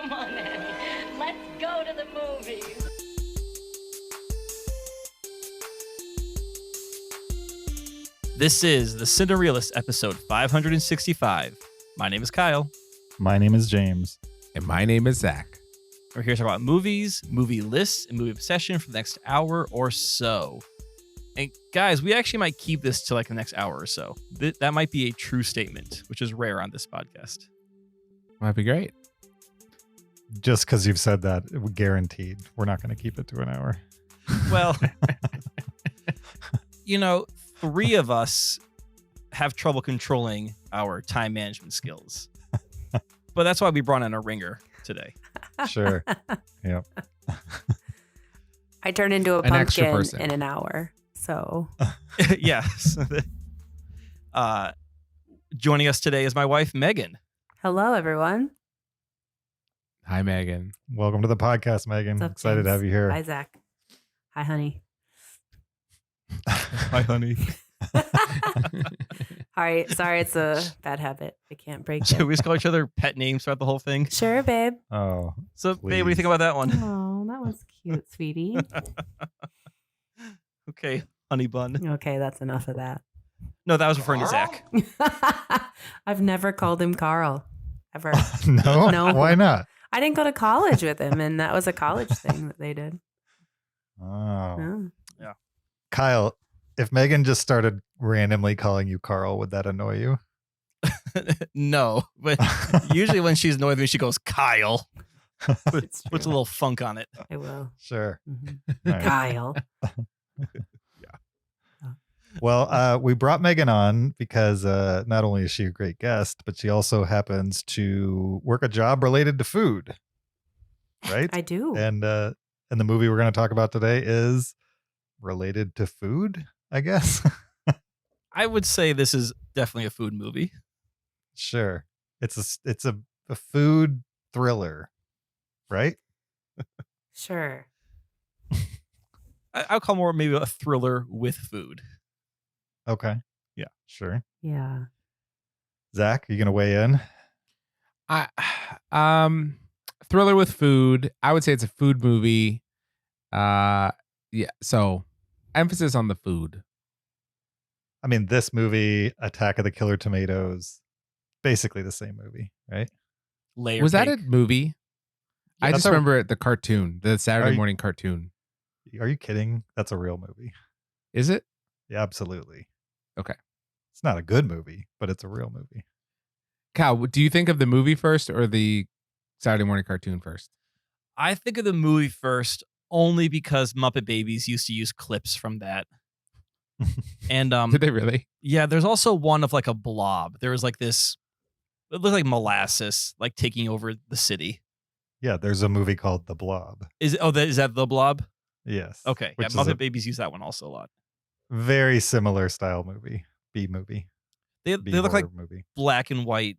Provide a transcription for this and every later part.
Come on, Annie. Let's go to the movies. This is the Cinereelists episode 565. My name is Kyle. My name is James. And my name is Zach. We're here to talk about movies, movie lists, and movie obsession for the next hour or so. And guys, we actually might keep this to like the next hour or so. That might be a true statement, which is rare on this podcast. Might be great. Just because you've said that, guaranteed, we're not going to keep it to an hour. Well, you know, 3 of us have trouble controlling our time management skills. But that's why we brought in a ringer today. Sure. Yep. I turn into a An extra pumpkin person. in an hour. So Yes. Joining us today is my wife, Meghan. hello, everyone. Hi, Megan. Welcome to the podcast, Megan. What's up, Excited to James? have you here. Hi, Zach. Hi, honey. Hi, honey. Sorry, it's a bad habit. I can't break Should it. we just call each other pet names throughout the whole thing? Sure, babe. Oh, So, babe, what do you think about that one? Oh, that was cute, sweetie. Okay, honey bun. Okay, that's enough of that. No, that was referring to Zach. I've never called him Carl, ever. no? No. Why not? I didn't go to college with him, and that was a college thing that they did. Oh. Oh. Kyle, if Megan just started randomly calling you Carl, would that annoy you? No, but usually when she's annoyed with me, she goes, Kyle. It's Puts a true. little funk on it. I will. Sure. Mhm. Nice. Kyle. Well, we brought Megan on because not only is she a great guest, but she also happens to work a job related to food, right? I do. And the movie we're going to talk about today is related to food, I guess. I would say this is definitely a food movie. Sure. It's a food thriller, right? Sure. I'll call more maybe a thriller with food. Okay. Yeah. Sure. Yeah. Zach, you going to weigh in? Thriller with food. I would say it's a food movie. Yeah. So emphasis on the food. I mean, this movie, Attack of the Killer Tomatoes, basically the same movie, right? Layer Was that a cake. movie? I that's just a- remember the cartoon, the Saturday you- morning cartoon. Are you kidding? That's a real movie. Is it? Yeah, absolutely. Okay. It's not a good movie, but it's a real movie. Cal, do you think of the movie first or the Saturday morning cartoon first? I think of the movie first only because Muppet Babies used to use clips from that. And Did they really? yeah, there's also one of like a blob. There was like this, it looked like molasses, like taking over the city. Yeah, there's a movie called The Blob. Is that the blob? Yes. Okay, yeah, Which is Muppet a Babies use that one also a lot. very similar style movie. B movie. They B look like horror movie. black and white,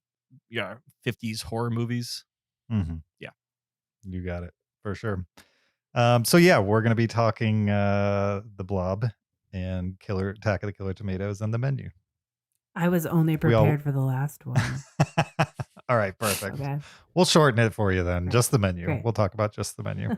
50s horror movies. Mm-hmm. Yeah. You got it for sure. So yeah, we're gonna be talking The Blob and Attack of the Killer Tomatoes and the menu. I was only We all- prepared for the last one. All right, perfect. Okay. We'll shorten it for you then. Great. Just the menu. Great. We'll talk about just the menu.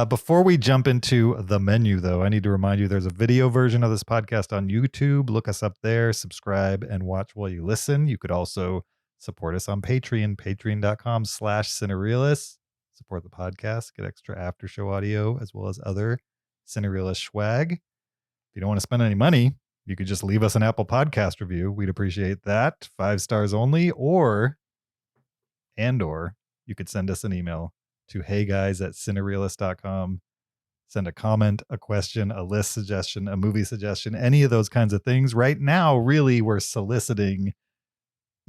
Before we jump into the menu, though, I need to remind you there's a video version of this podcast on YouTube. Look us up there, subscribe, and watch while you listen. You could also support us on Patreon, patreon.com/Cinereelists. Support the podcast, get extra after show audio, as well as other Cinereelist swag. If you don't want to spend any money, you could just leave us an Apple Podcast review. We'd appreciate that. 5 stars only, or you could send us an email to heyguys@cinereelists.com. Send a comment, a question, a list suggestion, a movie suggestion, any of those kinds of things. Right now, really, we're soliciting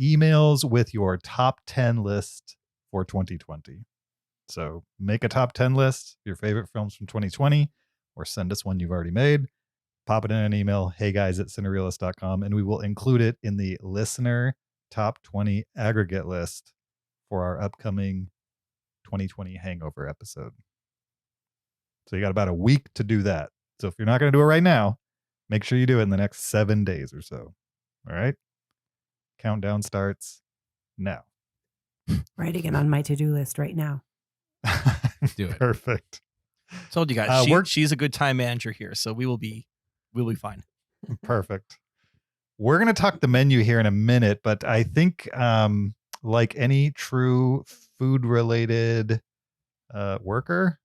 emails with your top 10 list for 2020. So make a top 10 list, your favorite films from 2020, or send us one you've already made. Pop it in an email, heyguys@cinereelists.com, and we will include it in the listener top 20 aggregate list for our upcoming 2020 hangover episode. So you got about a week to do that. So if you're not going to do it right now, make sure you do it in the next 7 days or so. All right. Countdown starts now. Writing it on my to-do list right now. Do it. Perfect. Told you guys, we're- she's a good time manager here, so we'll be fine. Perfect. We're going to talk the menu here in a minute, but I think like any true food related worker,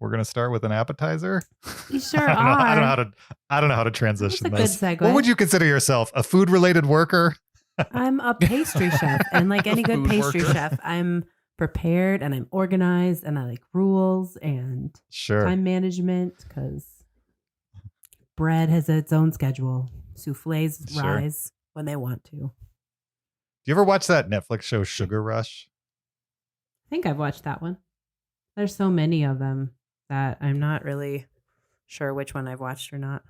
we're going to start with an appetizer. You sure I don't are. know how to transition That's a this. good segue. What would you consider yourself? A food related worker? I'm a pastry chef, and like any good Food pastry worker. chef, I'm prepared and I'm organized and I like rules and Sure. time management because bread has its own schedule. Souffles Sure. rise when they want to. Do you ever watch that Netflix show Sugar Rush? I think I've watched that one. There's so many of them that I'm not really sure which one I've watched or not.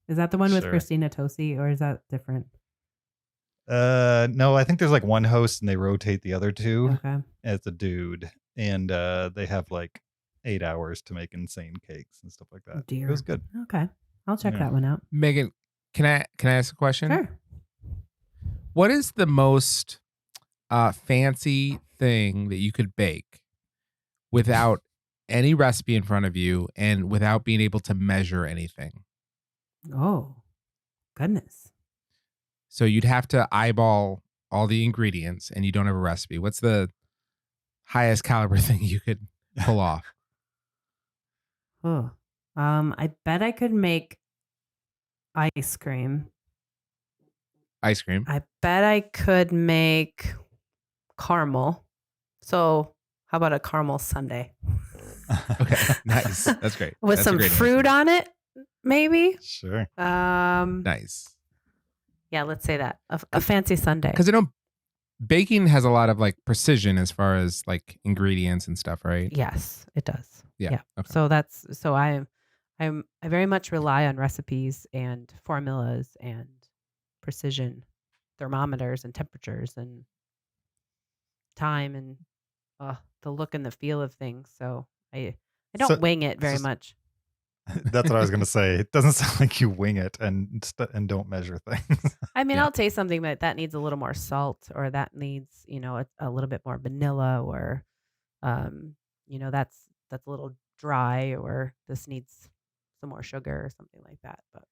Is that the one with Sure. Christina Tosi, or is that different? No, I think there's like one host and they rotate the other two. Okay. As a dude, and they have like 8 hours to make insane cakes and stuff like that. Dear. It was good. Okay. I'll check Yeah. that one out. Megan, can I ask a question? Sure. What is the most fancy thing that you could bake without any recipe in front of you and without being able to measure anything? Oh, goodness. So you'd have to eyeball all the ingredients and you don't have a recipe. What's the highest caliber thing you could pull off? Oh, I bet I could make ice cream. Ice cream. I bet I could make caramel. So, how about a caramel sundae Okay, nice. That's great. with That's a some great fruit answer. on it? Maybe. Sure. Nice. Yeah, let's say that a fancy sundae. Because I know baking has a lot of like precision as far as like ingredients and stuff, right? Yes, it does. Yeah. Okay. So I very much rely on recipes and formulas and precision thermometers and temperatures and time and the look and the feel of things. So I don't So- wing it very so- much. That's what I was going to say. It doesn't sound like you wing it and don't measure things. I mean, Yeah. I'll taste something that needs a little more salt, or that needs, a little bit more vanilla, or, that's a little dry, or this needs some more sugar or something like that. But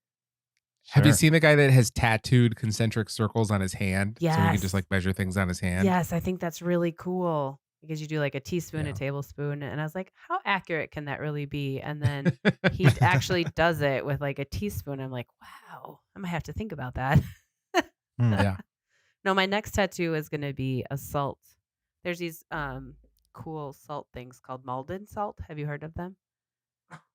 Have you Sure. seen the guy that has tattooed concentric circles on his hand? So he can Yes. just like measure things on his hand? yes, I think that's really cool because you do like a teaspoon, Yeah. a tablespoon. And I was like, how accurate can that really be? And then he actually does it with like a teaspoon. I'm like, wow, I might have to think about that. Hmm. Yeah. No, my next tattoo is going to be a salt. There's these cool salt things called Malden salt. Have you heard of them?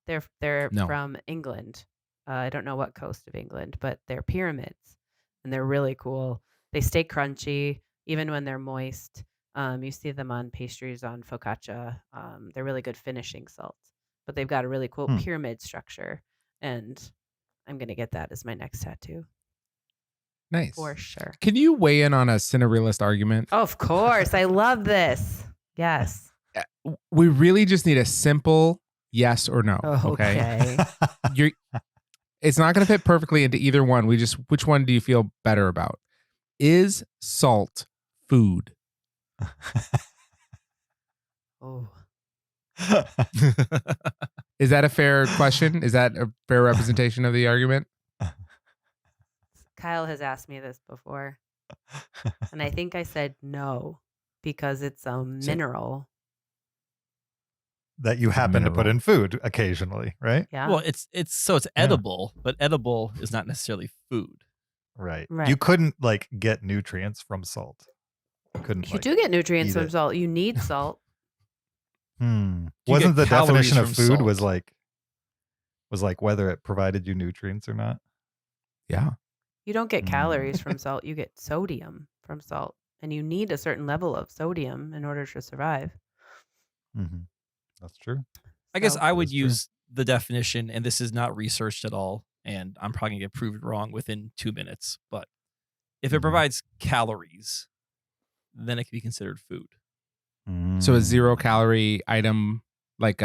They're No. from England. I don't know what coast of England, but they're pyramids, and they're really cool. They stay crunchy even when they're moist. You see them on pastries, on focaccia. They're really good finishing salts, but they've got a really cool Hmm. pyramid structure, and I'm gonna get that as my next tattoo Nice. for sure. Can you weigh in on a Cinereelist argument? Of course, I love this. Yes. We really just need a simple yes or no. Okay. You're, it's not going to fit perfectly into either one. Which one do you feel better about? Is salt food? Oh. Is that a fair question? Is that a fair representation of the argument? Kyle has asked me this before, and I think I said no because it's a mineral. That you happen to put mineral. in food occasionally, right? Yeah. Well, it's edible, but edible is not necessarily food. Right. Right. You couldn't like get nutrients from salt. You couldn't. you like, do get nutrients eat from it. salt. You need salt. You Wasn't get the definition of calories food from was salt. like whether it provided you nutrients or not? Yeah. You don't get Mm. calories from salt. You get sodium from salt, and you need a certain level of sodium in order to survive. Mm-hmm. That's true. I guess So- I would That's true. use the definition, and this is not researched at all, and I'm probably gonna get proved wrong within 2 minutes. But if it Mhm. provides calories, then it can be considered food. So a Mm. 0-calorie item like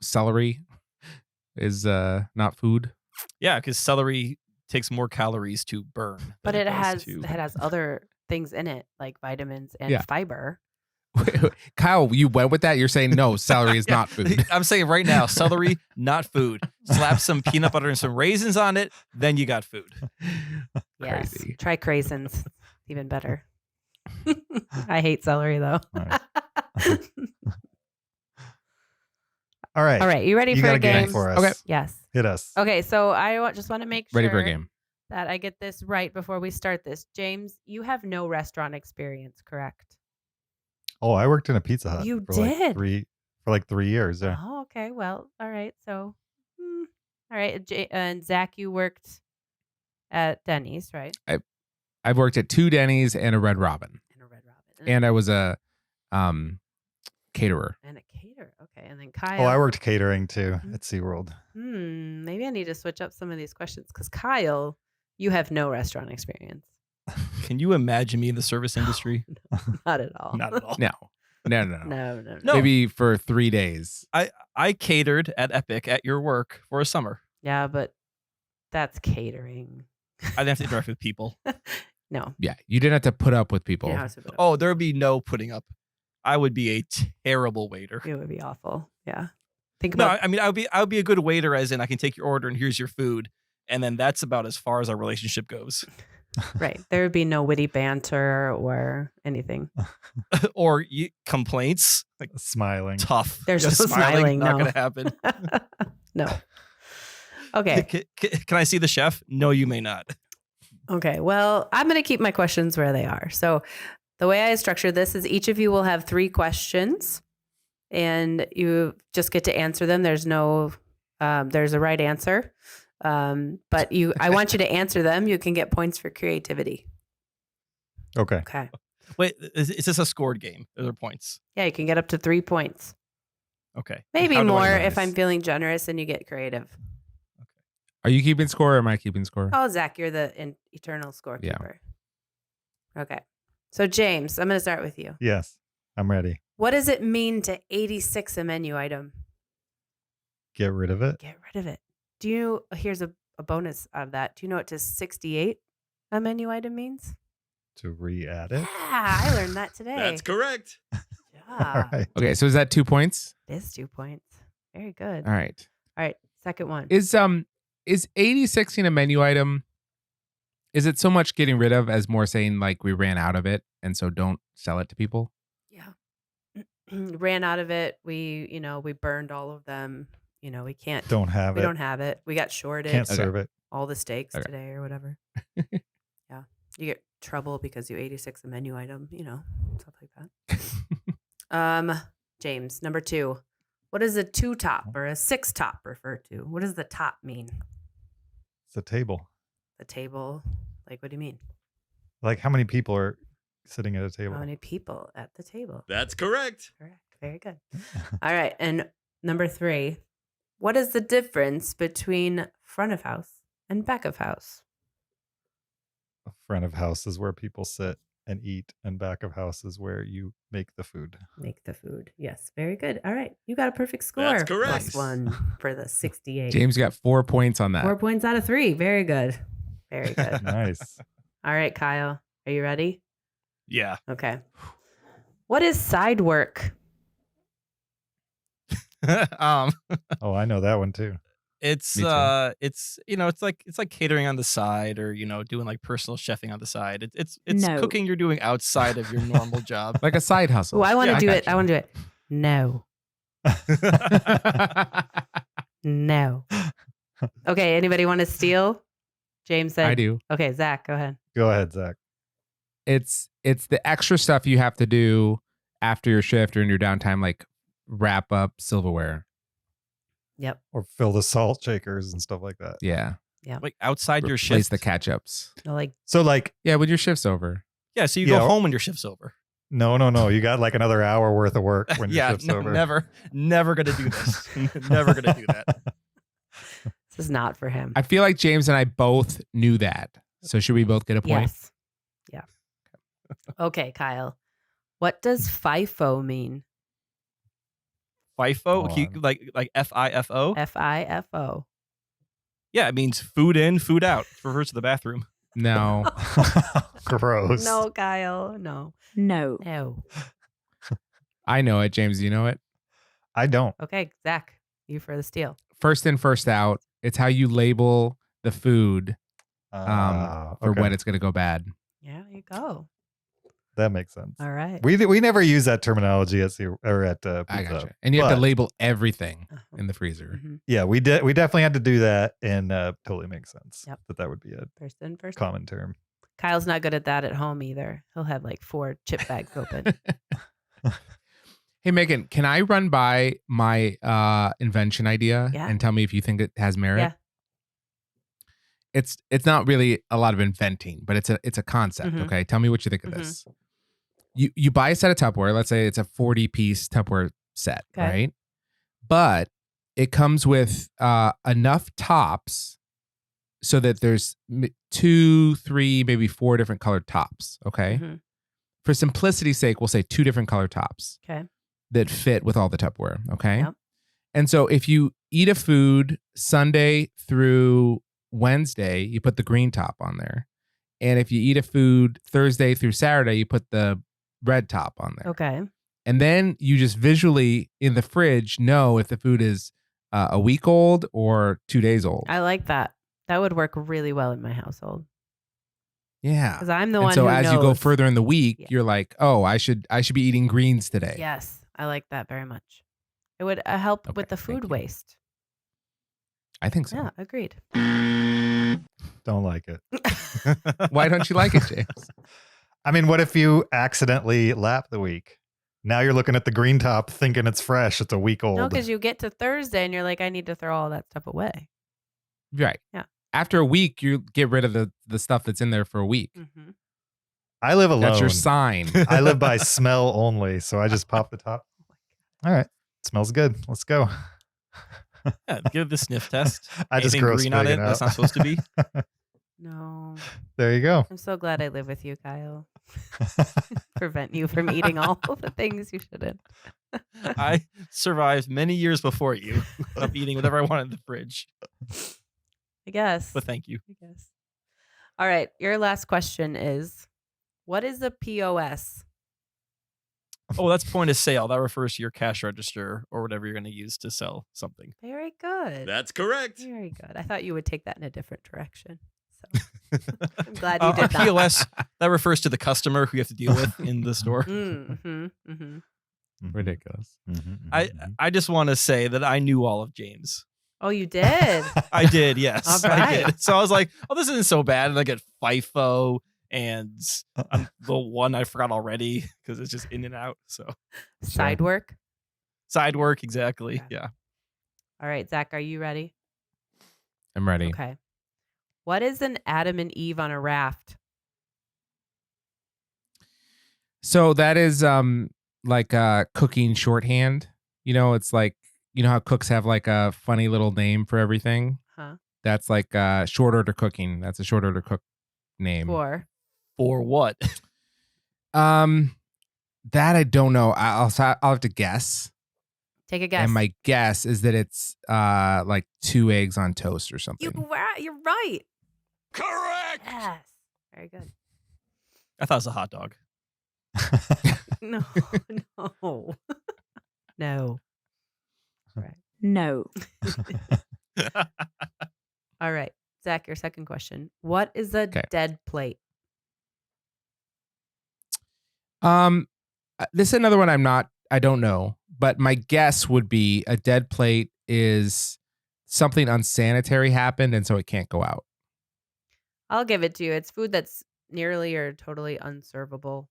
celery is not food. Yeah, because celery takes more calories to burn. But than it does has to- it has other things in it, like vitamins and Yeah. fiber. Kyle, you went with that? You're saying no, celery is Yeah. not food. I'm saying right now, celery, not food. Slap some peanut butter and some raisins on it, then you got food. Yes. Crazy. Try craisins. Even better. I hate celery though. All right. All right. All right. You ready You for got a a game game? for us. Okay. Yes. Hit us. Okay. So I just want to make sure Ready for a game. that I get this right before we start this. James, you have no restaurant experience, correct? Oh, I worked in a Pizza Hut. You for did? Like 3 years. Yeah. Oh, okay. Well, all right. So, all right. And Zach, you worked at Denny's, right? I've worked at 2 Denny's and a Red Robin. And a Red Robin. And I was a caterer. And a caterer. Okay. And then Kyle. Oh, I worked catering too at SeaWorld. Maybe I need to switch up some of these questions because Kyle, you have no restaurant experience. Can you imagine me in the service industry? Not at all. Not at all. No. No. No. Maybe for 3 days. I catered at Epic at your work for a summer. Yeah, but that's catering. I didn't have to interact with people. No. Yeah. You didn't have to put up with people. You don't have to put up Oh, there would be no putting up. I would be a terrible waiter. It would be awful. Yeah. Think No, about I mean I would be a good waiter, as in I can take your order and here's your food, and then that's about as far as our relationship goes. right. There would be no witty banter or anything. Or complaints, like Smiling. tough. There's Just no smiling, Not no. gonna happen. No. Okay. Can I see the chef? No, you may not. Okay. Well, I'm going to keep my questions where they are. So the way I structured this is each of you will have 3 questions and you just get to answer them. There's no, there's a right answer. But I want you to answer them. You can get points for creativity. Okay. Okay. Wait, is this a scored game? Are there points? Yeah. You can get up to 3 points. Okay. Maybe How do I more know if this? I'm feeling generous and you get creative. Are you keeping score or am I keeping score? Oh, Zach, you're the eternal scorekeeper. Okay. So, James, I'm going to start with you. Yes. I'm ready. What does it mean to 86 a menu item? Get rid of it. Get rid of it. Here's a bonus out of that. Do you know what to 68 a menu item means? To re-add it. Yeah, I learned that today. correct. All Yeah. right. Okay, so is that 2 points? It is 2 points. Very good. All right. All right. Second one. Is 86 in a menu item? Is it so much getting rid of as more saying like we ran out of it and so don't sell it to people? Yeah. Ran out of it. We burned all of them. We can't. Don't have We it. don't have it. We got shorted. Can't serve it. all the steaks Okay. today or whatever. Yeah. You get trouble because you 86 a menu item, stuff like that. James, number 2. What does a 2 top or a 6 top refer to? What does the top mean? It's a table. The table. Like, what do you mean? Like how many people are sitting at a table? How many people at the table? That's correct. Correct. Very good. All right. And number 3, what is the difference between front of house and back of house? A front of house is where people sit and eat, and back of house is where you make the food. Make the food. Yes. Very good. All right. You got a perfect score. That's correct. Plus 1 for the 68. James got 4 points on that. 4 points out of 3. Very good. Very good. Nice. All right, Kyle. Are you ready? Yeah. Okay. What is side work? um, Oh, I know that one too. it's Me too. it's like catering on the side, or doing like personal chefing on the side. It's No. cooking you're doing outside of your normal job. Like a side hustle. Oh, I want to Yeah, I do got it. I you. want to do it. No. No. Okay. Anybody want to steal? James said. I do. Okay, Zach, go ahead. Go ahead, Zach. It's the extra stuff you have to do after your shift or in your downtime, like wrap up silverware. Yep. Or fill the salt shakers and stuff like that. Yeah. Like outside your Replace shift. the catch-ups. No, like So like, Yeah, when your shift's over. Yeah, so you Yeah, go or- home when your shift's over. no. You got like another hour worth of work when your Yeah, shift's over. never gonna do this. Never gonna do that. this is not for him. I feel like James and I both knew that. So should we both get a point? Yes. Yeah. Okay, Kyle. What does FIFO mean? FIFO, Hold on. like FIFO. FIFO. Yeah, it means food in, food out. Refers to the bathroom. No. Gross. No, Kyle. No. No. No. I know it. James, you know it? I don't. Okay, Zach, you for the steal. First in, first out. It's how you label the food for Okay. when it's going to go bad. Yeah, there you go. That makes sense. All right. We never use that terminology at Pizza. I gotcha. And you have to But- label everything Uh-huh. in the freezer. Mhm. Yeah, we definitely had to do that, and totally makes sense. Yep. That would be a First in, first out. common term. Kyle's not good at that at home either. He'll have like 4 chip bags open. Hey, Megan, can I run by my invention idea Yeah. and tell me if you think it has merit? Yeah. It's not really a lot of inventing, but it's a concept. Mhm. Okay, tell me what you think of Mhm. this. You buy a set of Tupperware. Let's say it's a 40-piece Tupperware set, Okay. right? But it comes with enough tops so that there's 2, 3, maybe 4 different colored tops. Okay. Mhm. For simplicity's sake, we'll say 2 different colored tops Okay. that fit with all the Tupperware. Okay. Yep. And so if you eat a food Sunday through Wednesday, you put the green top on there. And if you eat a food Thursday through Saturday, you put the red top on there. Okay. And then you just visually in the fridge know if the food is a week old or 2 days old. I like that. That would work really well in my household Yeah. because I'm the And one so who as knows. you go further in the week, Yeah. you're like, oh, I should be eating greens today. Yes, I like that very much. It would help Okay, with the thank food you. waste. I think so. Yeah, agreed. Don't like it. Why don't you like it, James? I mean, what if you accidentally lap the week? Now you're looking at the green top thinking it's fresh. It's a week old. No, because you get to Thursday and you're like, I need to throw all that stuff away. Right. Yeah. After a week, you get rid of the stuff that's in there for a week. Mm-hmm. I live alone. That's your sign. I live by smell only, so I just pop the top. All right. Smells good. Let's go. Yeah, give it the sniff test. I just Anything gross green on it Megan that's out. not supposed to be. No, There you go. I'm so glad I live with you, Kyle. Prevent you from eating all of the things you shouldn't. I survived many years before you of eating whatever I wanted in the fridge. I guess. But thank you. I guess. All right. Your last question is, what is a POS? Oh, that's point of sale. That refers to your cash register or whatever you're going to use to sell something. Very good. That's correct. Very good. I thought you would take that in a different direction. So I'm glad you Our did that. POS, that refers to the customer who you have to deal with in the store. Mm-hmm, mm-hmm. Ridiculous. I just want to say that I knew all of James. Oh, you did? I did, yes. All I right. did. So I was like, oh, this isn't so bad. And I get FIFO and the one I forgot already because it's just in and out. So Side work. side work, exactly. Okay. Yeah. All right, Zach, are you ready? I'm ready. Okay. What is an Adam and Eve on a raft? So that is like cooking shorthand. You know, it's like, you know how cooks have like a funny little name for everything? Huh? That's like short order cooking. That's a short order cook name. For what? That I don't know. I'll have to guess. Take a guess. And my guess is that it's like 2 eggs on toast or something. You're right. Correct. Yes. Very good. I thought it was a hot dog. No, no, no. No. All right, Zach, your second question. What is a Okay. dead plate? This is another one I don't know, but my guess would be a dead plate is something unsanitary happened and so it can't go out. I'll give it to you. It's food that's nearly or totally unservable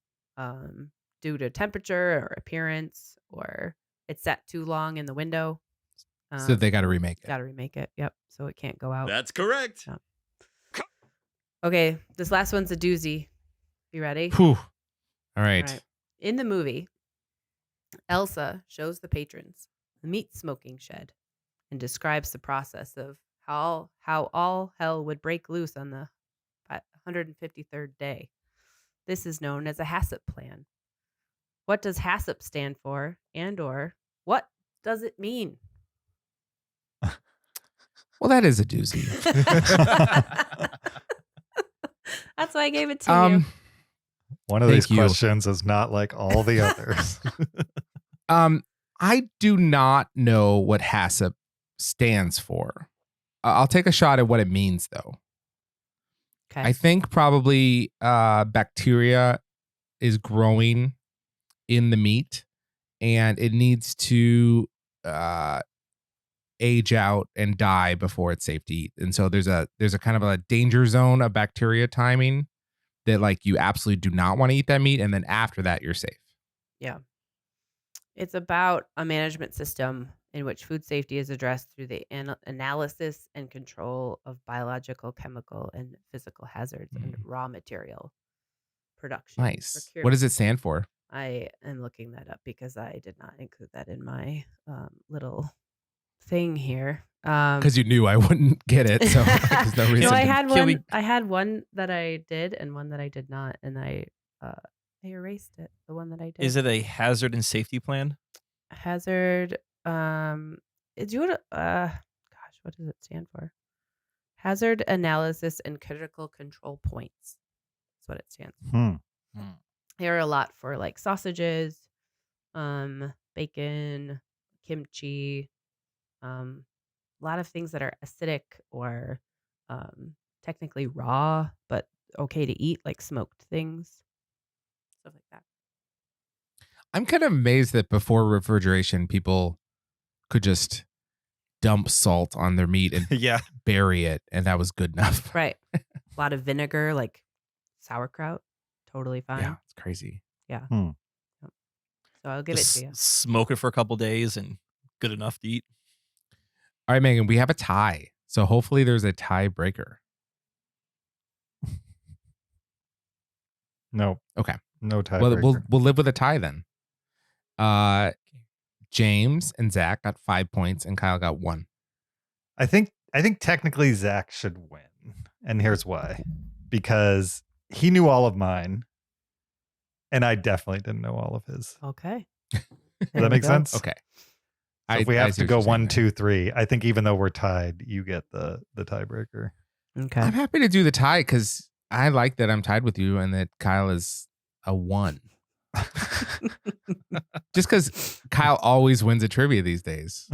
due to temperature or appearance, or it's sat too long in the window. So they got to remake it. Got to remake it. Yep. So it can't go out. That's correct. Okay. This last one's a doozy. You ready? Whew. All right. All right. In the movie, Elsa shows the patrons the meat smoking shed and describes the process of how all hell would break loose on the 153rd day. This is known as a HACCP plan. What does HACCP stand for, and or what does it mean? Well, that is a doozy. That's why I gave it to you. One of Thank these you. questions is not like all the others. I do not know what HACCP stands for. I'll take a shot at what it means, though. Okay. I think probably bacteria is growing in the meat, and it needs to age out and die before it's safe to eat. And so there's a kind of a danger zone of bacteria timing that like you absolutely do not want to eat that meat, and then after that you're safe. Yeah. It's about a management system in which food safety is addressed through the analysis and control of biological, chemical, and physical hazards and raw material production. Nice. What procurement. does it stand for? I am looking that up because I did not include that in my little thing here. Because you knew I wouldn't get it, so there's no reason. No, I to- had Can one. we- I had one that I did and one that I did not, and I erased it. The one that I did. Is it a hazard and safety plan? hazard? Is you gosh, what does it stand for? Hazard analysis and critical control points. That's what it stands for. There are a lot for like sausages, bacon, kimchi, a lot of things that are acidic or technically raw, but okay to eat, like smoked things, stuff like that. I'm kind of amazed that before refrigeration, people could just dump salt on their meat and Yeah. bury it, and that was good enough. Right. A lot of vinegar, like sauerkraut, totally fine. Yeah, it's crazy. So I'll give Just it to you. smoke it for a couple days and good enough to eat. All right, Megan, we have a tie, so hopefully there's a tiebreaker. No. Okay. No tiebreaker. Well, we'll live with a tie then. James and Zach got 5 points, and Kyle got 1. I think technically Zach should win. And here's why. Because he knew all of mine. And I definitely didn't know all of his. Okay. Does There that we make go. sense? Okay. So if we have see to what go you're saying 1, there. 2, 3, I think even though we're tied, you get the tiebreaker. Okay. I'm happy to do the tie because I like that I'm tied with you and that Kyle is a 1. Just because Kyle always wins a trivia these days.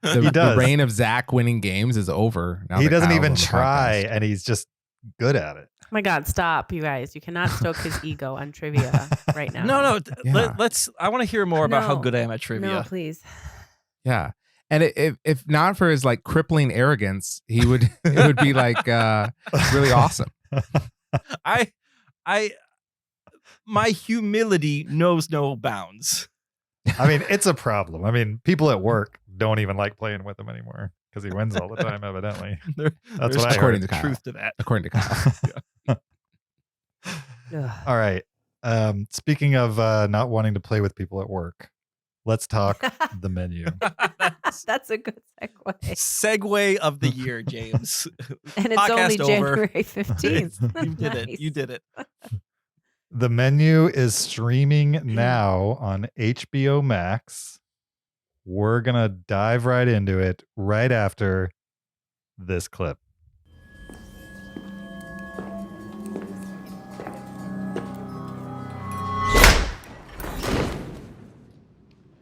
He does. The reign of Zach winning games is over. Now He that doesn't Kyle's even on the try, podcast. and he's just good at it. Oh my God, stop, you guys. You cannot stoke his ego on trivia right now. No. Yeah. Let's. I want to hear more about how No. good I am at trivia. No, please. Yeah. And if not for his like crippling arrogance, it would be like really awesome. My humility knows no bounds. I mean, it's a problem. I mean, people at work don't even like playing with him anymore because he wins all the time, evidently. That's That's what I according heard. to Kyle. Truth to that. According to Kyle. Ugh. All right. Speaking of not wanting to play with people at work, let's talk the menu. That's a good segue. Segue of the year, James. And it's only Podcast over. January 15th. You did it. Nice. You did it. The menu is streaming now on HBO Max. We're going to dive right into it right after this clip.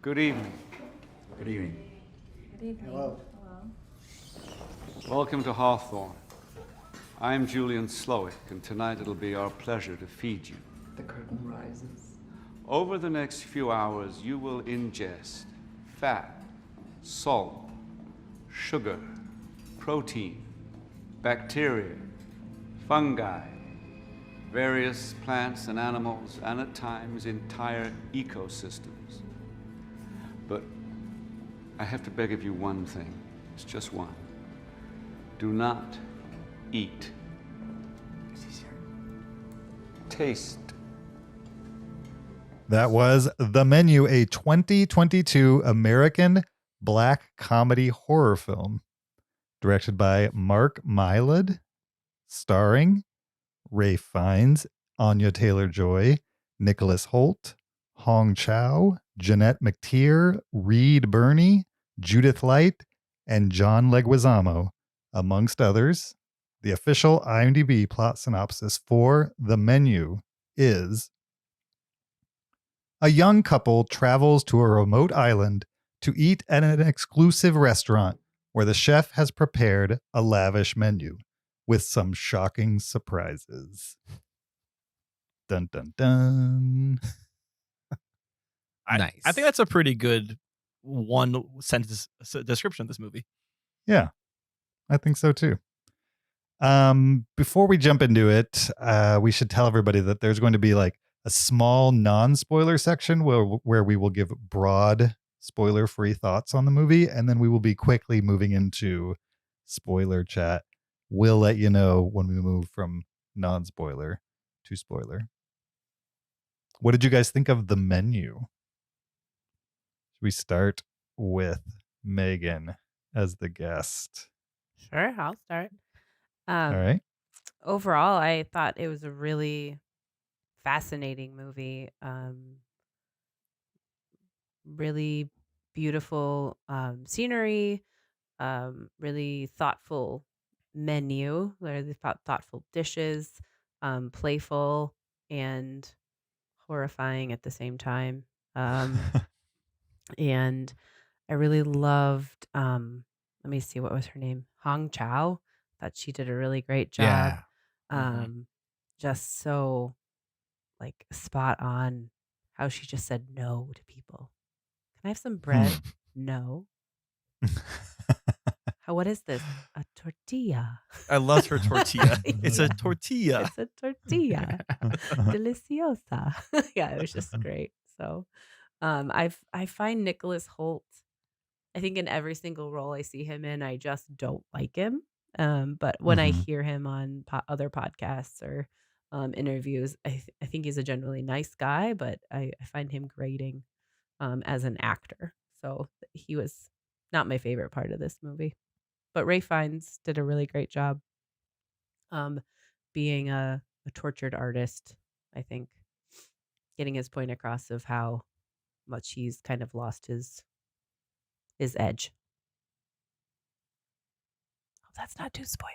Good evening. Good evening. Hello. Welcome to Hawthorne. I'm Julian Slowick, and tonight it'll be our pleasure to feed you. The curtain rises. Over the next few hours, you will ingest fat, salt, sugar, protein, bacteria, fungi, various plants and animals, and at times entire ecosystems. But I have to beg of you one thing. It's just one. Do not eat. Taste. That was The Menu, a 2022 American black comedy horror film directed by Mark Mylod, starring Ray Fiennes, Anya Taylor-Joy, Nicholas Hoult, Hong Chow, Jeanette McTeer, Reed Birney, Judith Light, and John Leguizamo, amongst others. The official IMDb plot synopsis for The Menu is: a young couple travels to a remote island to eat at an exclusive restaurant where the chef has prepared a lavish menu with some shocking surprises. Dun dun dun. Nice. I think that's a pretty good one sentence description of this movie. Yeah, I think so too. Before we jump into it, we should tell everybody that there's going to be like a small non-spoiler section where we will give broad spoiler-free thoughts on the movie, and then we will be quickly moving into spoiler chat. We'll let you know when we move from non-spoiler to spoiler. What did you guys think of The Menu? Should we start with Megan as the guest? Sure, I'll start. All right. Overall, I thought it was a really fascinating movie. Really beautiful scenery, really thoughtful menu, really thoughtful dishes, playful and horrifying at the same time. And I really loved, let me see, what was her name? Hong Chow. Thought she did a really great job. Yeah. Just so like spot on how she just said no to people. Can I have some bread? No. What is this? A tortilla. I loved her tortilla. It's a tortilla. It's a tortilla. Deliciosa. Yeah, it was just great. So I find Nicholas Hoult, I think in every single role I see him in, I just don't like him. But when I hear him on other podcasts or interviews, I think he's a generally nice guy, but I find him grating as an actor. So he was not my favorite part of this movie. But Ray Fiennes did a really great job being a tortured artist, I think, getting his point across of how much he's kind of lost his edge. Oh, that's not too spoilery.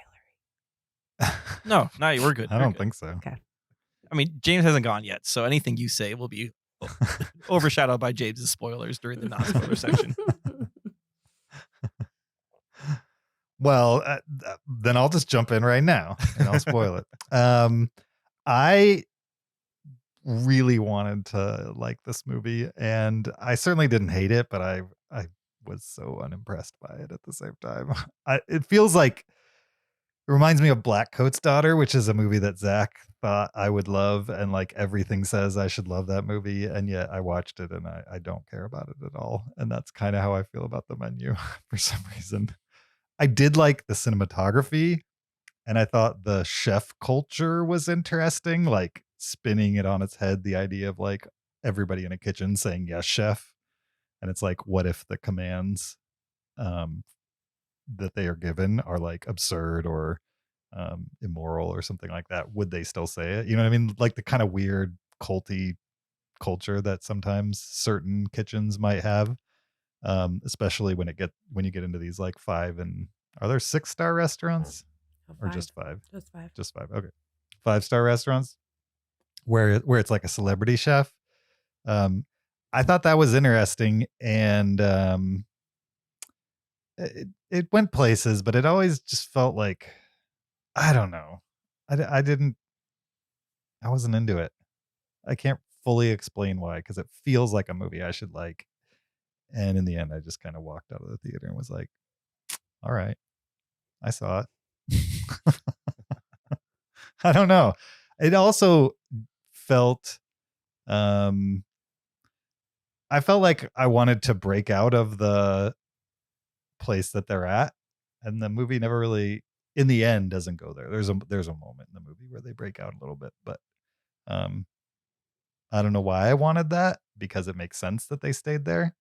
No, we're good. I don't think so. Okay. I mean, James hasn't gone yet, so anything you say will be overshadowed by James's spoilers during the non-spoiler section. Well, then I'll just jump in right now and I'll spoil it. I really wanted to like this movie, and I certainly didn't hate it, but I was so unimpressed by it at the same time. It feels like, it reminds me of Black Coat's Daughter, which is a movie that Zach thought I would love, and like everything says I should love that movie, and yet I watched it and I don't care about it at all. And that's kind of how I feel about The Menu for some reason. I did like the cinematography, and I thought the chef culture was interesting, like spinning it on its head, the idea of like everybody in a kitchen saying yes, chef. And it's like, what if the commands that they are given are like absurd or immoral or something like that? Would they still say it? You know what I mean? Like the kind of weird culty culture that sometimes certain kitchens might have. Especially when you get into these like 5 and are there 6-star restaurants or just 5? Just 5. Okay. 5-star restaurants where it's like a celebrity chef. I thought that was interesting, and it went places, but it always just felt like, I don't know. I wasn't into it. I can't fully explain why, because it feels like a movie I should like. And in the end, I just kind of walked out of the theater and was like, all right, I saw it. I don't know. It also felt, I felt like I wanted to break out of the place that they're at. And the movie never really, in the end, doesn't go there. There's a moment in the movie where they break out a little bit, but I don't know why I wanted that, because it makes sense that they stayed there.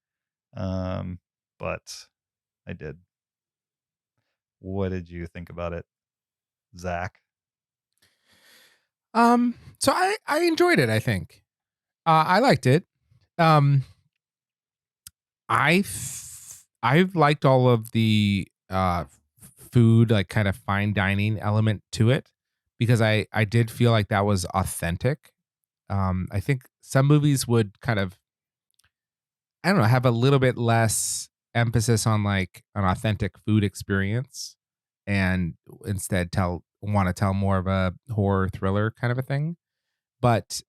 But I did. What did you think about it, Zach? So I enjoyed it, I think. I liked it. I've liked all of the food, like kind of fine dining element to it, because I did feel like that was authentic. I think some movies would kind of, I don't know, have a little bit less emphasis on like an authentic food experience and instead want to tell more of a horror thriller kind of a thing. But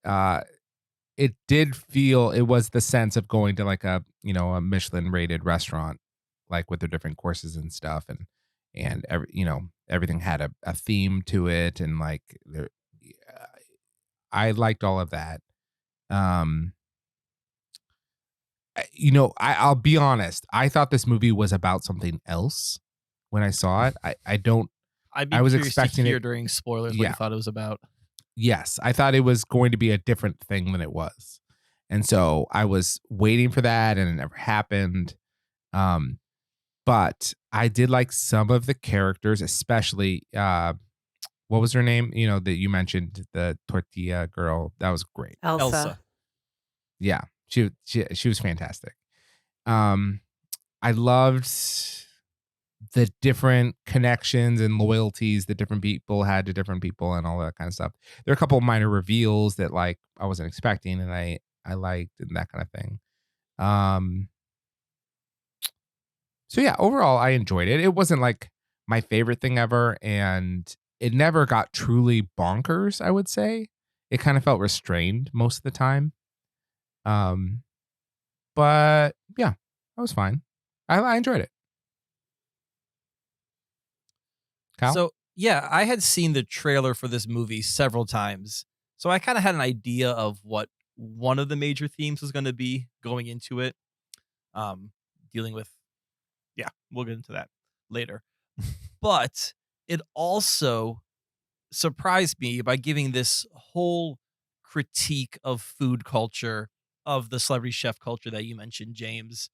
it did feel, it was the sense of going to like a, you know, a Michelin rated restaurant, like with their different courses and stuff. And every, you know, everything had a theme to it. And like, I liked all of that. You know, I'll be honest. I thought this movie was about something else when I saw it. I was expecting to hear during spoilers what Yeah. you thought it was about. Yes, I thought it was going to be a different thing than it was. And so I was waiting for that and it never happened. But I did like some of the characters, especially what was her name? You know, that you mentioned, the tortilla girl. That was great. Elsa. Yeah, she was fantastic. I loved the different connections and loyalties that different people had to different people and all that kind of stuff. There are a couple of minor reveals that like I wasn't expecting and I liked and that kind of thing. So yeah, overall I enjoyed it. It wasn't like my favorite thing ever, and it never got truly bonkers, I would say. It kind of felt restrained most of the time. But yeah, that was fine. I enjoyed it. Kyle? So yeah, I had seen the trailer for this movie several times. So I kind of had an idea of what one of the major themes was going to be going into it. Dealing with, yeah, we'll get into that later. But it also surprised me by giving this whole critique of food culture, of the celebrity chef culture that you mentioned, James.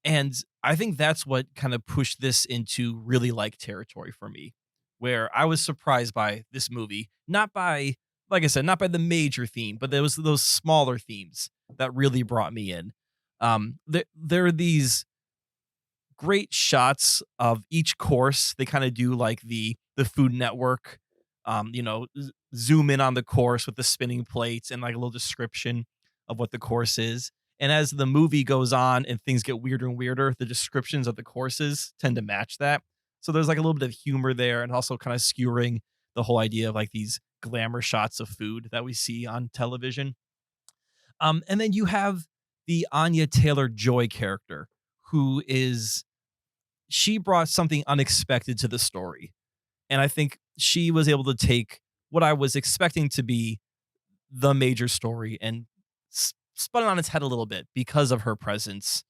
And I think that's what kind of pushed this into really like territory for me, where I was surprised by this movie, not by, like I said, not by the major theme, but there was those smaller themes that really brought me in. There are these great shots of each course. They kind of do like the Food Network, zoom in on the course with the spinning plates and like a little description of what the course is. And as the movie goes on and things get weirder and weirder, the descriptions of the courses tend to match that. So there's like a little bit of humor there, and also kind of skewering the whole idea of like these glamour shots of food that we see on television. And then you have the Anya Taylor-Joy character, she brought something unexpected to the story. And I think she was able to take what I was expecting to be the major story and spun it on its head a little bit because of her presence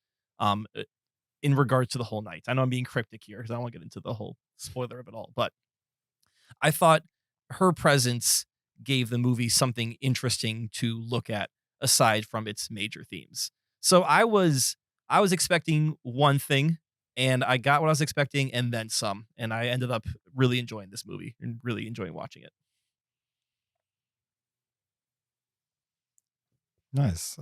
in regards to the whole night. I know I'm being cryptic here because I don't want to get into the whole spoiler of it all, but I thought her presence gave the movie something interesting to look at aside from its major themes. So I was expecting one thing, and I got what I was expecting and then some, and I ended up really enjoying this movie and really enjoying watching it. Nice.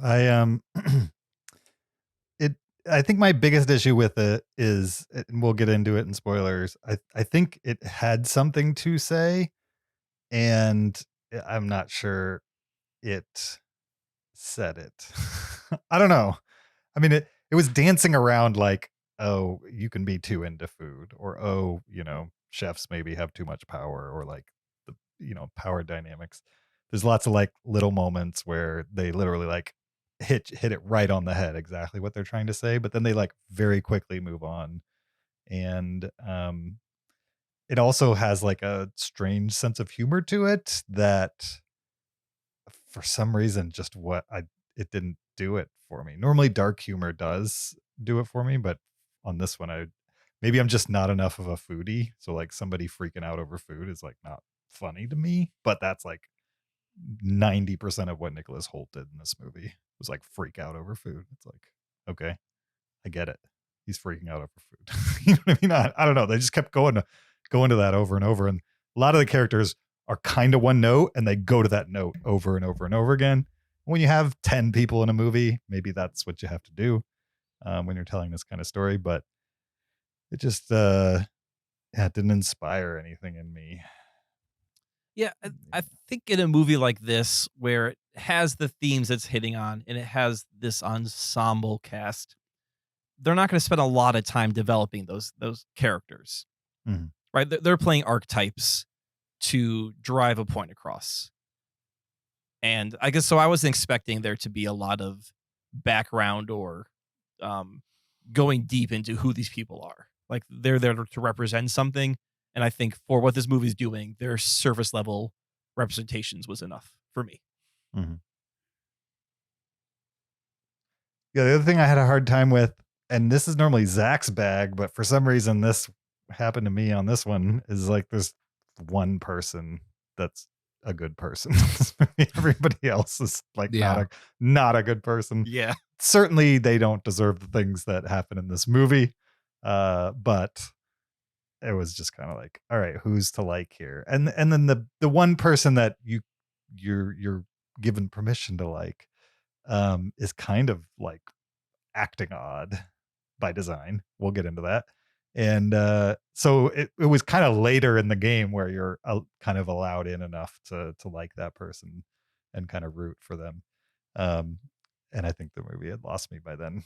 I think my biggest issue with it is, and we'll get into it in spoilers, I think it had something to say, and I'm not sure it said it. I don't know. I mean, it was dancing around like, oh, you can be too into food, or oh, chefs maybe have too much power, or like the power dynamics. There's lots of like little moments where they literally like hit it right on the head, exactly what they're trying to say, but then they like very quickly move on. And it also has like a strange sense of humor to it that for some reason it didn't do it for me. Normally dark humor does do it for me, but on this one maybe I'm just not enough of a foodie, so like somebody freaking out over food is like not funny to me. But that's like 90% of what Nicholas Hoult did in this movie was like freak out over food. It's like, okay, I get it. He's freaking out over food. You know what I mean? I don't know. They just kept going to that over and over. And a lot of the characters are kind of one note, and they go to that note over and over and over again. When you have 10 people in a movie, maybe that's what you have to do when you're telling this kind of story. But It just it didn't inspire anything in me. Yeah, I think in a movie like this, where it has the themes it's hitting on and it has this ensemble cast, they're not going to spend a lot of time developing those characters, Mhm. right? They're playing archetypes to drive a point across. And I guess so I wasn't expecting there to be a lot of background or going deep into who these people are. Like they're there to represent something. And I think for what this movie's doing, their surface level representations was enough for me. Mhm. Yeah, the other thing I had a hard time with, and this is normally Zach's bag, but for some reason this happened to me on this one, is like there's one person that's a good person. Everybody else is like not a good person. Yeah. Certainly they don't deserve the things that happen in this movie. But it was just kind of like, all right, who's to like here? And then the one person that you're given permission to like is kind of like acting odd by design. We'll get into that. And so it was kind of later in the game where you're kind of allowed in enough to like that person and kind of root for them. And I think the movie had lost me by then.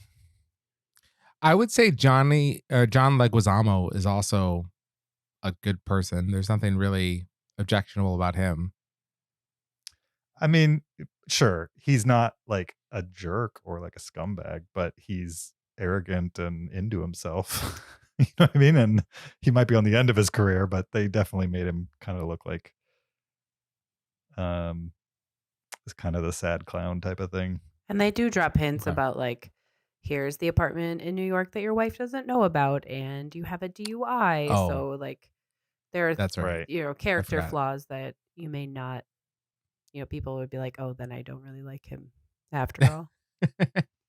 I would say John Leguizamo is also a good person. There's nothing really objectionable about him. I mean, sure, he's not like a jerk or like a scumbag, but he's arrogant and into himself. You know what I mean? And he might be on the end of his career, but they definitely made him kind of look like it's kind of the sad clown type of thing. And they do drop hints Okay. about like, here's the apartment in New York that your wife doesn't know about, and you have a DUI. Oh. So like, there are That's right. character forgot. flaws that you may not, people would be like, oh, then I don't really like him after all.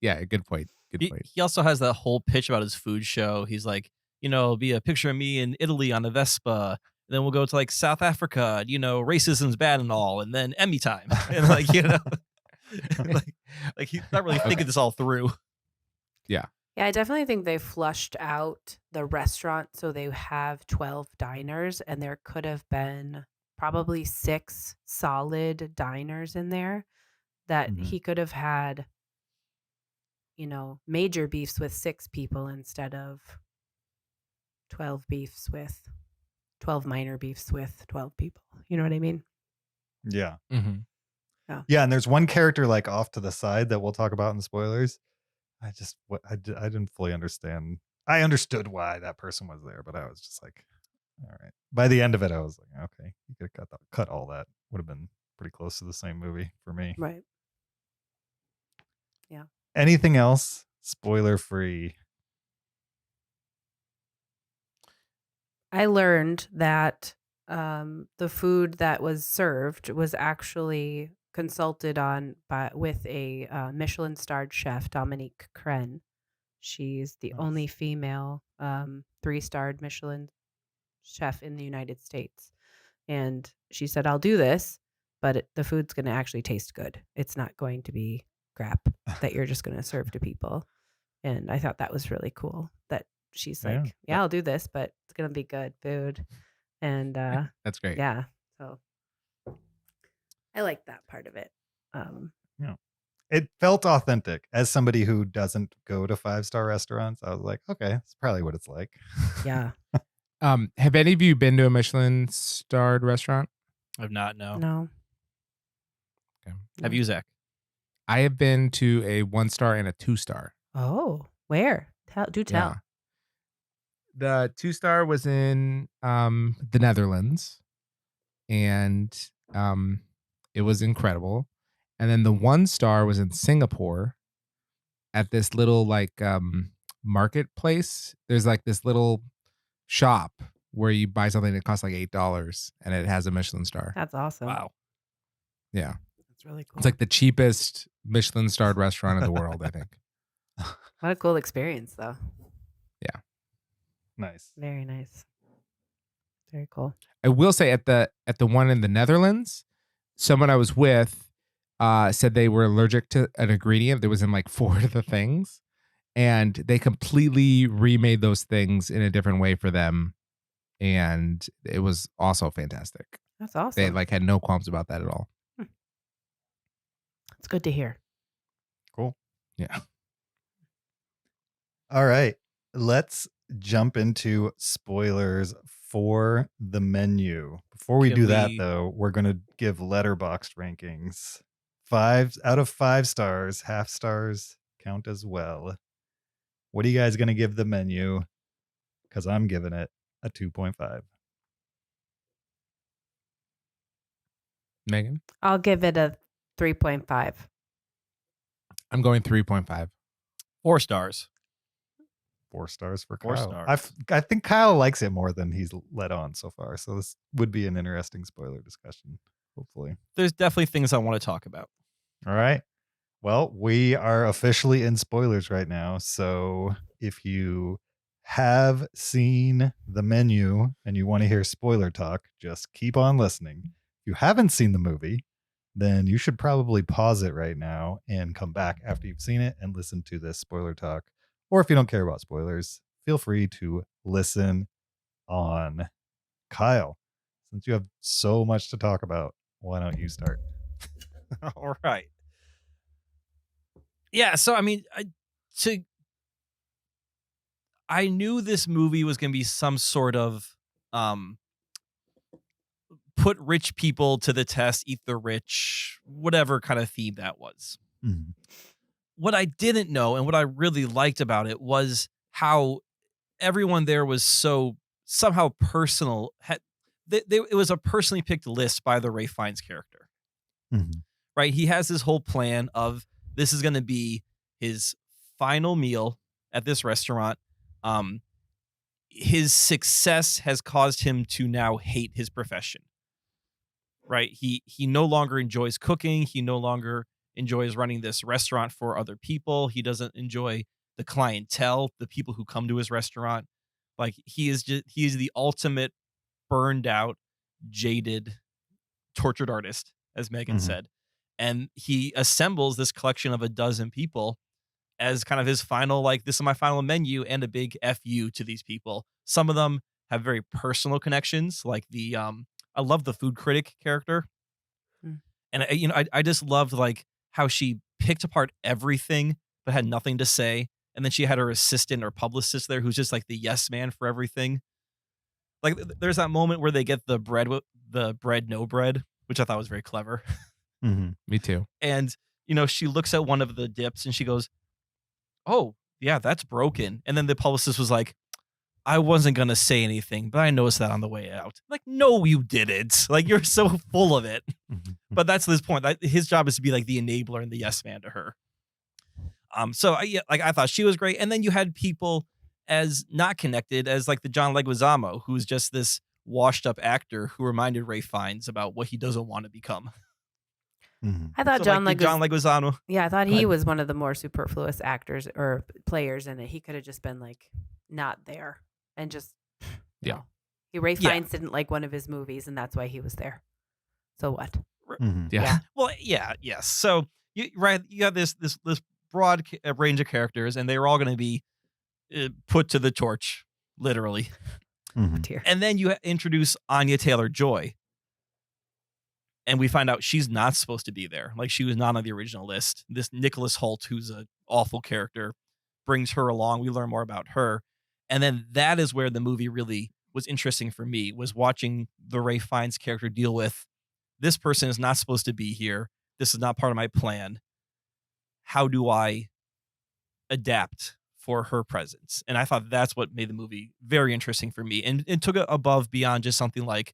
Yeah, good point. Good point. He also has that whole pitch about his food show. He's like, it'll be a picture of me in Italy on a Vespa. And then we'll go to like South Africa, racism's bad and all. And then Emmy time. And like, like he's not really thinking this all through. Yeah, I definitely think they flushed out the restaurant so they have 12 diners, and there could have been probably 6 solid diners in there that Mhm. he could have had, major beefs with 6 people instead of 12 minor beefs with 12 people. You know what I mean? Yeah. Mm-hmm. Yeah, and there's one character like off to the side that we'll talk about in the spoilers. I didn't fully understand. I understood why that person was there, but I was just like, all right. By the end of it, I was like, okay, you could have cut all that. Would have been pretty close to the same movie for me. Right. Yeah. Anything else? Spoiler free. I learned that the food that was served was actually consulted on with a Michelin-starred chef, Dominique Crenn. She's the Nice. only female 3-starred Michelin chef in the United States. And she said, I'll do this, but the food's going to actually taste good. It's not going to be crap that you're just going to serve to people. And I thought that was really cool that she's Yeah. like, yeah, I'll do this, but it's going to be good food. And That's great. yeah, so I like that part of it. It felt authentic. As somebody who doesn't go to 5-star restaurants, I was like, okay, that's probably what it's like. Yeah. Have any of you been to a Michelin-starred restaurant? I've not, no. No. Okay. Have you, Zach? I have been to a 1-star and a 2-star. Oh, where? Do tell. Yeah. The 2-star was in the Netherlands, and it was incredible. And then the 1-star was in Singapore at this little like marketplace. There's like this little shop where you buy something that costs like $8 and it has a Michelin star. That's awesome. Wow. Yeah. That's really cool. It's like the cheapest Michelin starred restaurant in the world, I think. What a cool experience, though. Yeah. Nice. Very nice. Very cool. I will say at the one in the Netherlands, someone I was with said they were allergic to an ingredient that was in like 4 of the things. And they completely remade those things in a different way for them. And it was also fantastic. That's awesome. They like had no qualms about that at all. It's good to hear. Cool. Yeah. All right. Let's jump into spoilers for the menu. Before we Can do that, we- though, we're going to give Letterboxd rankings. 5 out of 5 stars, half stars count as well. What are you guys going to give the menu? Because I'm giving it a 2.5. Megan? I'll give it a 3.5. I'm going 3.5. 4 stars. 4 stars for 4 Kyle. stars. I think Kyle likes it more than he's let on so far. So this would be an interesting spoiler discussion, hopefully. There's definitely things I want to talk about. All right. Well, we are officially in spoilers right now. So if you have seen the menu and you want to hear spoiler talk, just keep on listening. If you haven't seen the movie, then you should probably pause it right now and come back after you've seen it and listen to this spoiler talk. Or if you don't care about spoilers, feel free to listen on. Kyle, since you have so much to talk about, why don't you start? All right. Yeah, so I mean, I knew this movie was going to be some sort of put rich people to the test, eat the rich, whatever kind of theme that was. Mm-hmm. What I didn't know and what I really liked about it was how everyone there was so somehow personal. It was a personally picked list by the Ralph Fiennes character. Mm-hmm. Right? He has this whole plan of this is going to be his final meal at this restaurant. His success has caused him to now hate his profession. Right? He no longer enjoys cooking. He no longer enjoys running this restaurant for other people. He doesn't enjoy the clientele, the people who come to his restaurant. Like he is the ultimate burned out, jaded, tortured artist, as Megan said. And he assembles this collection of a dozen people as kind of his final, like, this is my final menu, and a big FU to these people. Some of them have very personal connections, like the I love the food critic character. And I just loved like how she picked apart everything but had nothing to say. And then she had her assistant or publicist there who's just like the yes man for everything. Like there's that moment where they get the bread no bread, which I thought was very clever. Me too. And she looks at one of the dips and she goes, "Oh yeah, that's broken." And then the publicist was like, "I wasn't gonna say anything, but I noticed that on the way out." Like, no, you didn't. Like, you're so full of it. But that's his point. His job is to be like the enabler and the yes man to her. So I thought she was great. And then you had people as not connected as like the John Leguizamo, who's just this washed up actor who reminded Ralph Fiennes about what he doesn't want to become. I thought So, John like, John Leguizamo. Yeah, I thought he was one of the more superfluous actors or players in it. He could have just been like not there and just Ralph Fiennes didn't like one of his movies and that's why he was there. So what? Yeah. Well, yeah, yes. So you got this broad range of characters, and they were all going to be put to the torch, literally. And then you introduce Anya Taylor-Joy, and we find out she's not supposed to be there. Like, she was not on the original list. This Nicholas Hoult, who's an awful character, brings her along. We learn more about her, and then that is where the movie really was interesting for me, was watching the Ralph Fiennes character deal with, this person is not supposed to be here. This is not part of my plan. How do I adapt for her presence? And I thought that's what made the movie very interesting for me, and took it above beyond just something like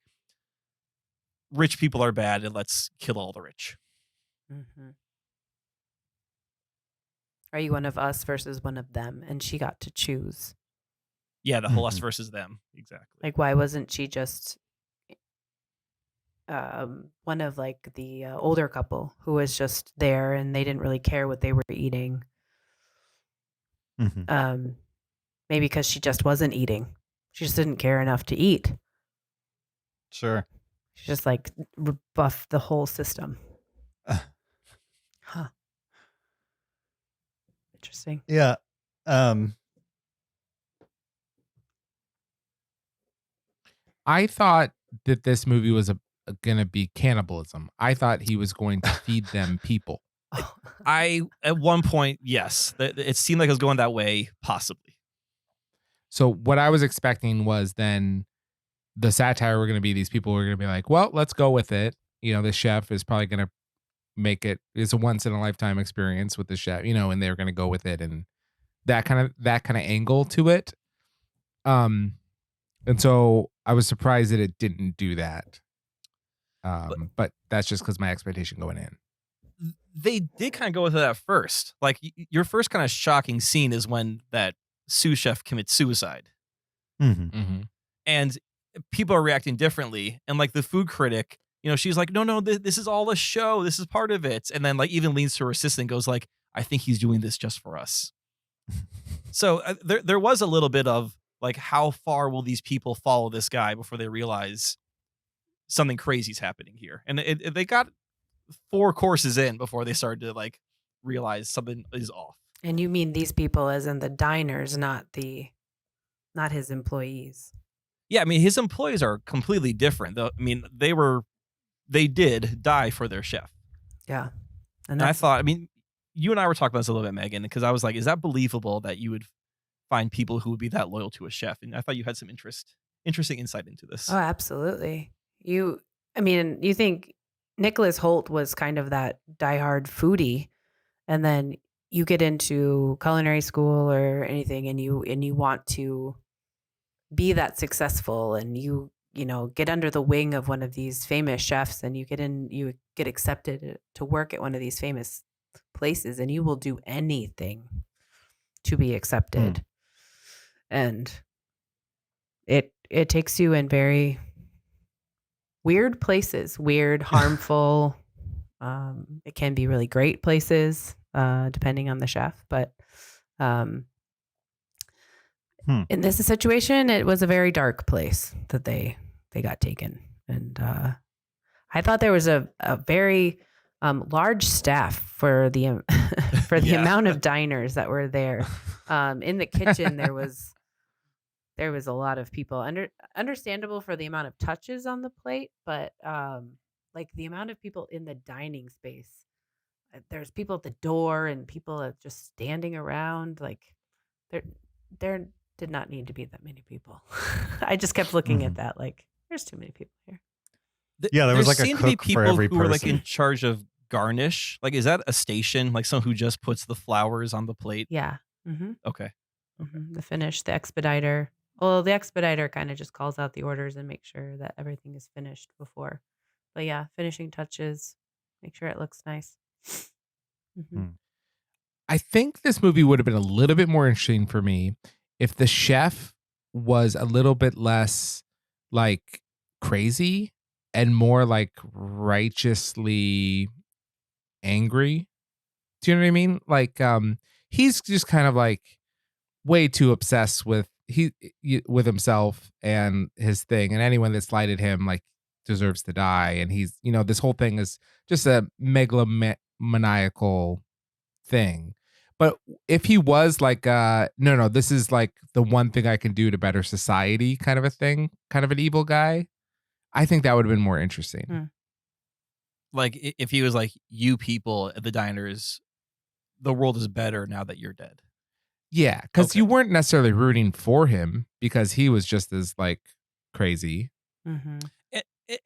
rich people are bad and let's kill all the rich. Are you one of us versus one of them? And she got to choose. Yeah, the whole us versus them. Exactly. Like, why wasn't she just one of like the older couple who was just there and they didn't really care what they were eating? Maybe because she just wasn't eating. She just didn't care enough to eat. Sure. She just like rebuffed the whole system. Huh. Interesting. Yeah. I thought that this movie was going to be cannibalism. I thought he was going to feed them people. I at one point, yes, it seemed like it was going that way, possibly. So what I was expecting was then the satire were going to be these people were going to be like, well, let's go with it. You know, the chef is probably going to make it. It's a once in a lifetime experience with the chef, you know, and they're going to go with it and that kind of angle to it. And so I was surprised that it didn't do that. But that's just because my expectation going in. They did kind of go with it at first. Like your first kind of shocking scene is when that sous chef commits suicide. Mm-hmm. And people are reacting differently. And like the food critic, you know, she's like, no, this is all a show. This is part of it. And then like even leans to her assistant and goes like, I think he's doing this just for us. So there was a little bit of like, how far will these people follow this guy before they realize something crazy is happening here? And they got 4 courses in before they started to like realize something is off. And you mean these people as in the diners, not his employees. Yeah, I mean his employees are completely different though. I mean they did die for their chef. Yeah. And I thought, I mean, you and I were talking about this a little bit, Megan, because I was like, is that believable that you would find people who would be that loyal to a chef? And I thought you had some interesting insight into this. Oh, absolutely. You think Nicholas Hoult was kind of that diehard foodie, and then you get into culinary school or anything and you want to be that successful, and you know, get under the wing of one of these famous chefs, and you get accepted to work at one of these famous places, and you will do anything to be accepted. And it takes you in very weird places, weird, harmful. It can be really great places, depending on the chef. But in this situation, it was a very dark place that they got taken. And I thought there was a very large staff for the amount of diners that were there. In the kitchen, there was a lot of people. Understandable for the amount of touches on the plate, but like the amount of people in the dining space. There's people at the door and people are just standing around. Like there did not need to be that many people. I just kept looking at that like there's too many people here. Yeah, there was like a seemed to be cook people for every who were like person. in charge of garnish. Like, is that a station? Like someone who just puts the flowers on the plate? Yeah. Mm-hmm. Okay. Mm-hmm. The finish, the expediter. Well, the expediter kind of just calls out the orders and makes sure that everything is finished before. But yeah, finishing touches, make sure it looks nice. Mm-hmm. I think this movie would have been a little bit more interesting for me if the chef was a little bit less like crazy and more like righteously angry. Do you know what I mean? Like he's just kind of like way too obsessed with himself and his thing, and anyone that slighted him like deserves to die. And he's, you know, this whole thing is just a megalomaniacal thing. But if he was like no, this is like the one thing I can do to better society kind of a thing, kind of an evil guy, I think that would have been more interesting. Like if he was like, you people at the diners, the world is better now that you're dead. Yeah, because you weren't necessarily rooting for him because he was just as like crazy. Mm-hmm.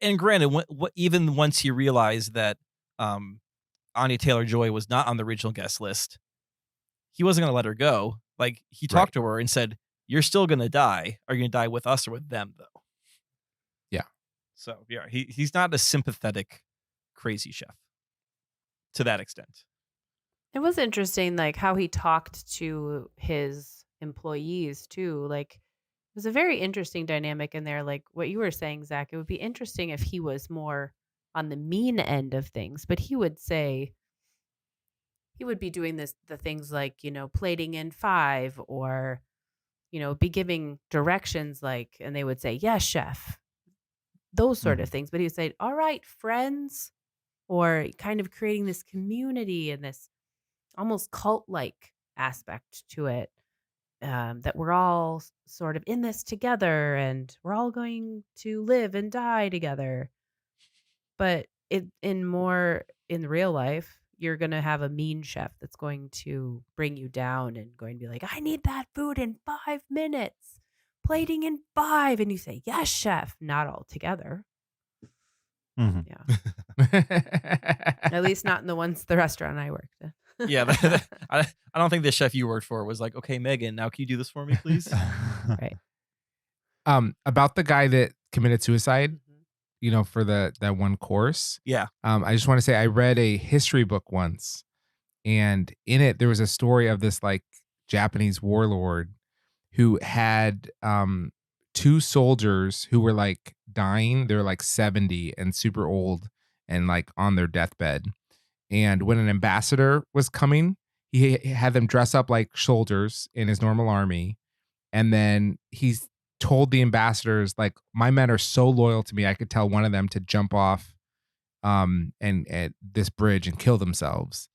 And granted, even once he realized that Anya Taylor-Joy was not on the original guest list, he wasn't going to let her go. Like he talked to her and said, "You're still going to die. Are you going to die with us or with them, though?" Yeah. So yeah, he's not a sympathetic, crazy chef to that extent. It was interesting, like how he talked to his employees too. Like it was a very interesting dynamic in there. Like what you were saying, Zach, it would be interesting if he was more on the mean end of things, but he would say, he would be doing the things like, you know, plating in 5 or, you know, be giving directions like, and they would say, yes, chef, those sort of things. But he would say, all right, friends, or kind of creating this community and this almost cult-like aspect to it. that we're all sort of in this together and we're all going to live and die together. But in real life, you're going to have a mean chef that's going to bring you down and going to be like, I need that food in 5 minutes, plating in 5. And you say, yes, chef, not all together. Mhm. Yeah. At least not in the restaurant I worked at. Yeah, I don't think the chef you worked for was like, okay, Megan, now can you do this for me, please? Right. About the guy that committed suicide, Mhm. for that one course. Yeah. I just want to say I read a history book once, and in it there was a story of this like Japanese warlord who had 2 soldiers who were like dying. They were like 70 and super old and like on their deathbed. And when an ambassador was coming, he had them dress up like soldiers in his normal army. And then he told the ambassadors, like, my men are so loyal to me, I could tell one of them to jump off and at this bridge and kill themselves.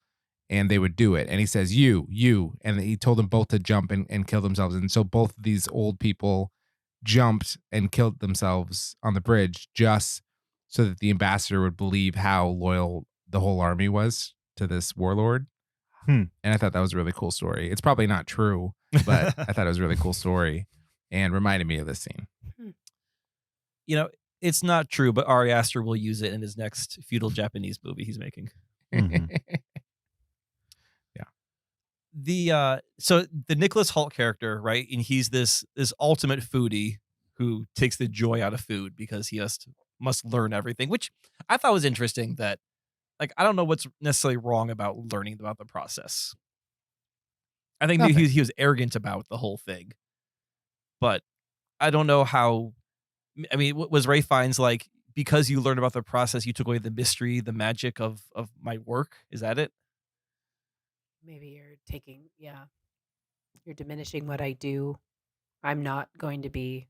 And they would do it. And he says, you. And he told them both to jump and kill themselves. And so both of these old people jumped and killed themselves on the bridge just so that the ambassador would believe how loyal the whole army was to this warlord. And I thought that was a really cool story. It's probably not true, but I thought it was a really cool story and reminded me of this scene. It's not true, but Ari Aster will use it in his next feudal Japanese movie he's making. Mhm. So the Nicholas Hoult character, right? And he's this ultimate foodie who takes the joy out of food because he must learn everything, which I thought was interesting. That, like, I don't know what's necessarily wrong about learning about the process. I think that he was arrogant about the whole thing, but I don't know how. I mean, was Ray Fiennes like, because you learned about the process, you took away the mystery, the magic of my work? Is that it? Maybe you're diminishing what I do. I'm not going to be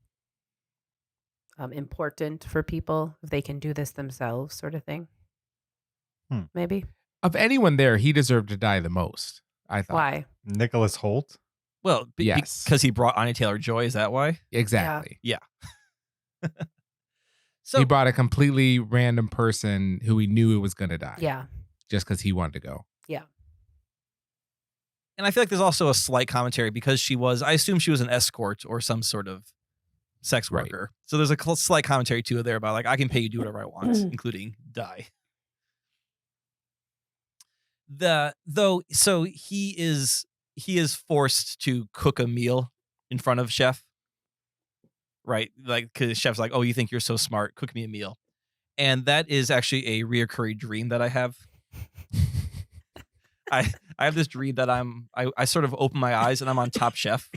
important for people if they can do this themselves, sort of thing. Maybe. Of anyone there, he deserved to die the most, I thought. Why? Nicholas Hoult. Well, Yes. because he brought Anya Taylor-Joy. Is that why? Exactly. Yeah. He brought a completely random person who he knew was going to die. Yeah. Just because he wanted to go. Yeah. And I feel like there's also a slight commentary because I assume she was an escort or some sort of sex Right. worker. So there's a slight commentary too there about, like, I can pay you to do whatever I want, including die. So he is forced to cook a meal in front of chef, right? Like, because chef's like, oh, you think you're so smart, cook me a meal. And that is actually a reoccurring dream that I have. I have this dream that I sort of open my eyes and I'm on Top Chef,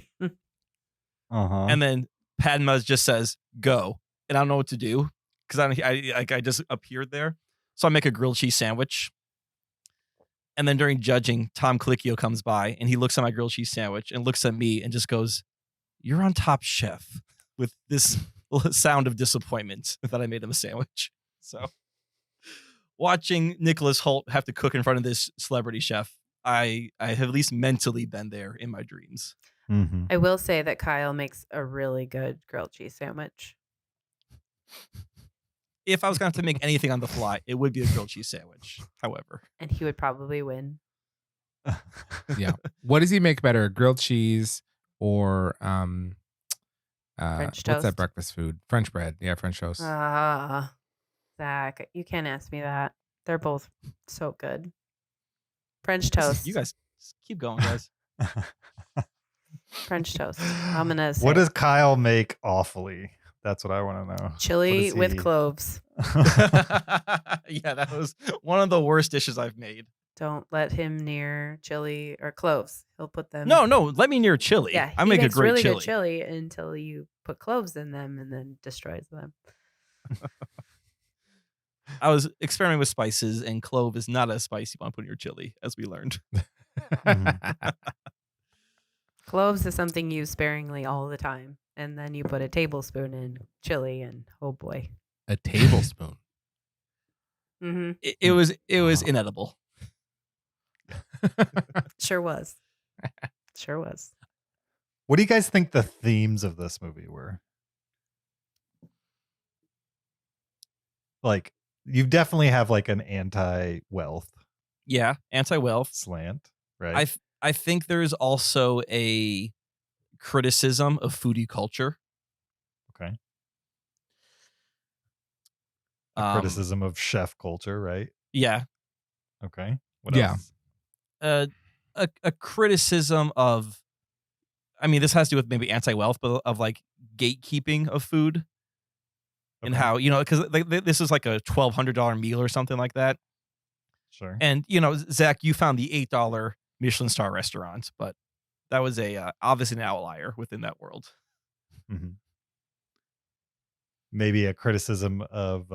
and then Padma just says go, and I don't know what to do because I just appeared there. So I make a grilled cheese sandwich, and then during judging, Tom Colicchio comes by and he looks at my grilled cheese sandwich and looks at me and just goes, "You're on Top Chef," with this sound of disappointment that I made him a sandwich. So, watching Nicholas Hoult have to cook in front of this celebrity chef, I have at least mentally been there in my dreams. Mm-hmm. I will say that Kyle makes a really good grilled cheese sandwich. If I was going to have to make anything on the fly, it would be a grilled cheese sandwich, however. And he would probably win. Yeah. What does he make better, grilled cheese or French what's toast? that breakfast food? French bread. Yeah, French toast. Zach, you can't ask me that. They're both so good. French toast. You guys keep going, guys. French toast. I'm going to say What does Kyle make awfully? That's what I want to know. chili What with does he- cloves. Yeah, that was one of the worst dishes I've made. Don't let him near chili or cloves. He'll put them. No, let me near chili. Yeah, I he make a makes great really chili. good chili until you put cloves in them and then destroys them. I was experimenting with spices, and clove is not a spice you want to put in your chili, as we learned. Cloves is something used sparingly all the time, and then you put a tablespoon in chili, and oh boy, A tablespoon. mm-hmm. It was inedible. Sure was. Sure was. What do you guys think the themes of this movie were? Like, you definitely have like an anti-wealth Yeah, anti-wealth. slant, right? I think there's also a criticism of foodie culture. Okay. A criticism of chef culture, right? Yeah. Okay. What Yeah. else? A criticism of, I mean, this has to do with maybe anti-wealth, but of like gatekeeping of food and Okay. how, you know, because this is like a $1,200 meal or something like that. Sure. And, you know, Zach, you found the $8 Michelin star restaurant, but that was obviously an outlier within that world. Mhm. Maybe a criticism of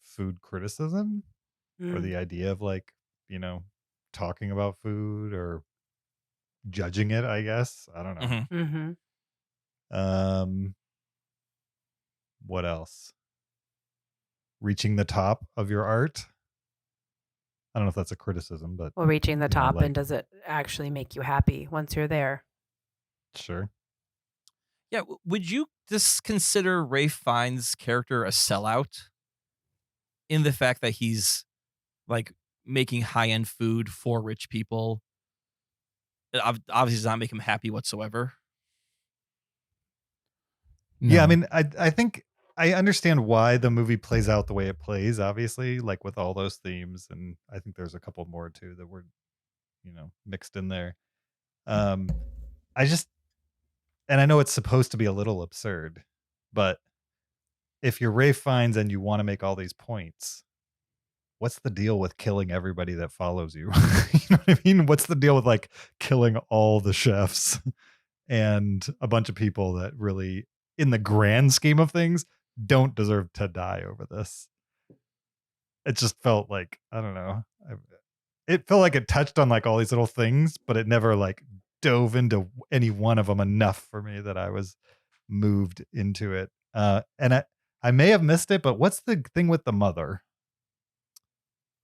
food criticism, or the idea of like, you know, talking about food or judging it, I guess. I don't know. Mhm. Mm-hmm. What else? Reaching the top of your art. I don't know if that's a criticism, but Well, reaching the you know, top, like- and does it actually make you happy once you're there? sure. Yeah, would you just consider Ralph Fiennes' character a sellout in the fact that he's like making high-end food for rich people? It obviously does not make him happy whatsoever. Yeah, I No. mean, I think I understand why the movie plays out the way it plays, obviously, like with all those themes, and I think there's a couple more too that were, you know, mixed in there. I just, and I know it's supposed to be a little absurd, but if you're Ralph Fiennes and you want to make all these points, what's the deal with killing everybody that follows you? You know what I mean? What's the deal with like killing all the chefs and a bunch of people that really, in the grand scheme of things, don't deserve to die over this? It just felt like, I don't know. It felt like it touched on like all these little things, but it never like dove into any one of them enough for me that I was moved into it. And I may have missed it, but what's the thing with the mother?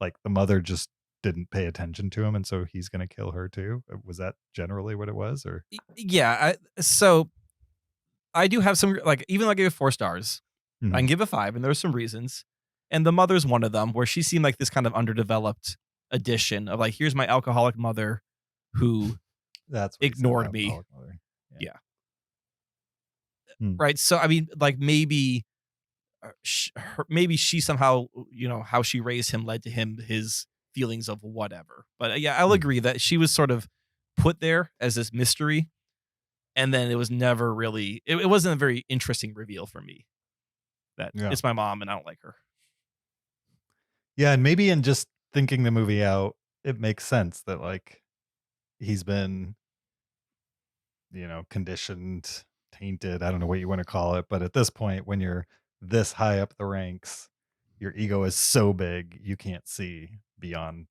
Like the mother just didn't pay attention to him, and so he's going to kill her too. Was that generally what it was? Or Yeah, so I do have some, like, even though I gave it 4 stars, I Mhm. can give it 5, and there's some reasons. And the mother's one of them, where she seemed like this kind of underdeveloped addition of like, here's my alcoholic mother who that's what he said, ignored me. alcoholic mother. Yeah. Hmm. Right. So I mean, like maybe maybe she somehow, you know, how she raised him led to him his feelings of whatever. But yeah, I'll agree that she was sort of put there as this mystery, and then it was never really, it wasn't a very interesting reveal for me that Yeah. it's my mom and I don't like her. Yeah, and maybe in just thinking the movie out, it makes sense that like he's been, you know, conditioned, tainted, I don't know what you want to call it, but at this point when you're this high up the ranks, your ego is so big you can't see beyond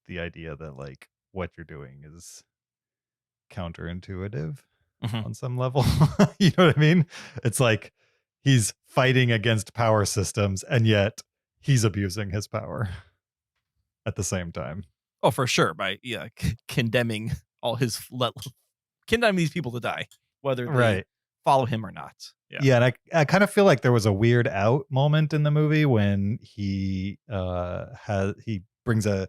the idea that like what you're doing is counterintuitive Mhm. on some level. You know what I mean? It's like he's fighting against power systems and yet he's abusing his power at the same time. Oh, for sure. By condemning all his condemning these people to die, whether they Right. follow him or not. Yeah. Yeah, and I kind of feel like there was a weird out moment in the movie when he brings a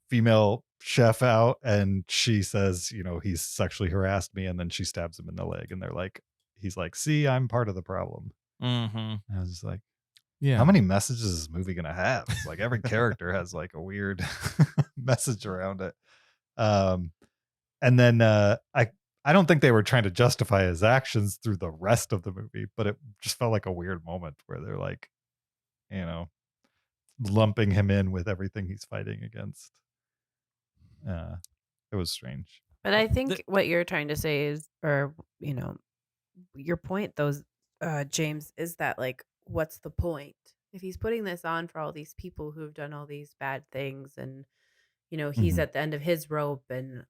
female chef out and she says, you know, he's sexually harassed me, and then she stabs him in the leg, and he's like, see, I'm part of the problem. Mm-hmm. I was just like, Yeah. how many messages is this movie gonna have? It's like every character has like a weird message around it. And then I don't think they were trying to justify his actions through the rest of the movie, but it just felt like a weird moment where they're like, you know, lumping him in with everything he's fighting against. It was strange. But I think what you're trying to say is, or you know, your point, James, is that like, what's the point if he's putting this on for all these people who have done all these bad things, and you know he's Mhm. at the end of his rope, and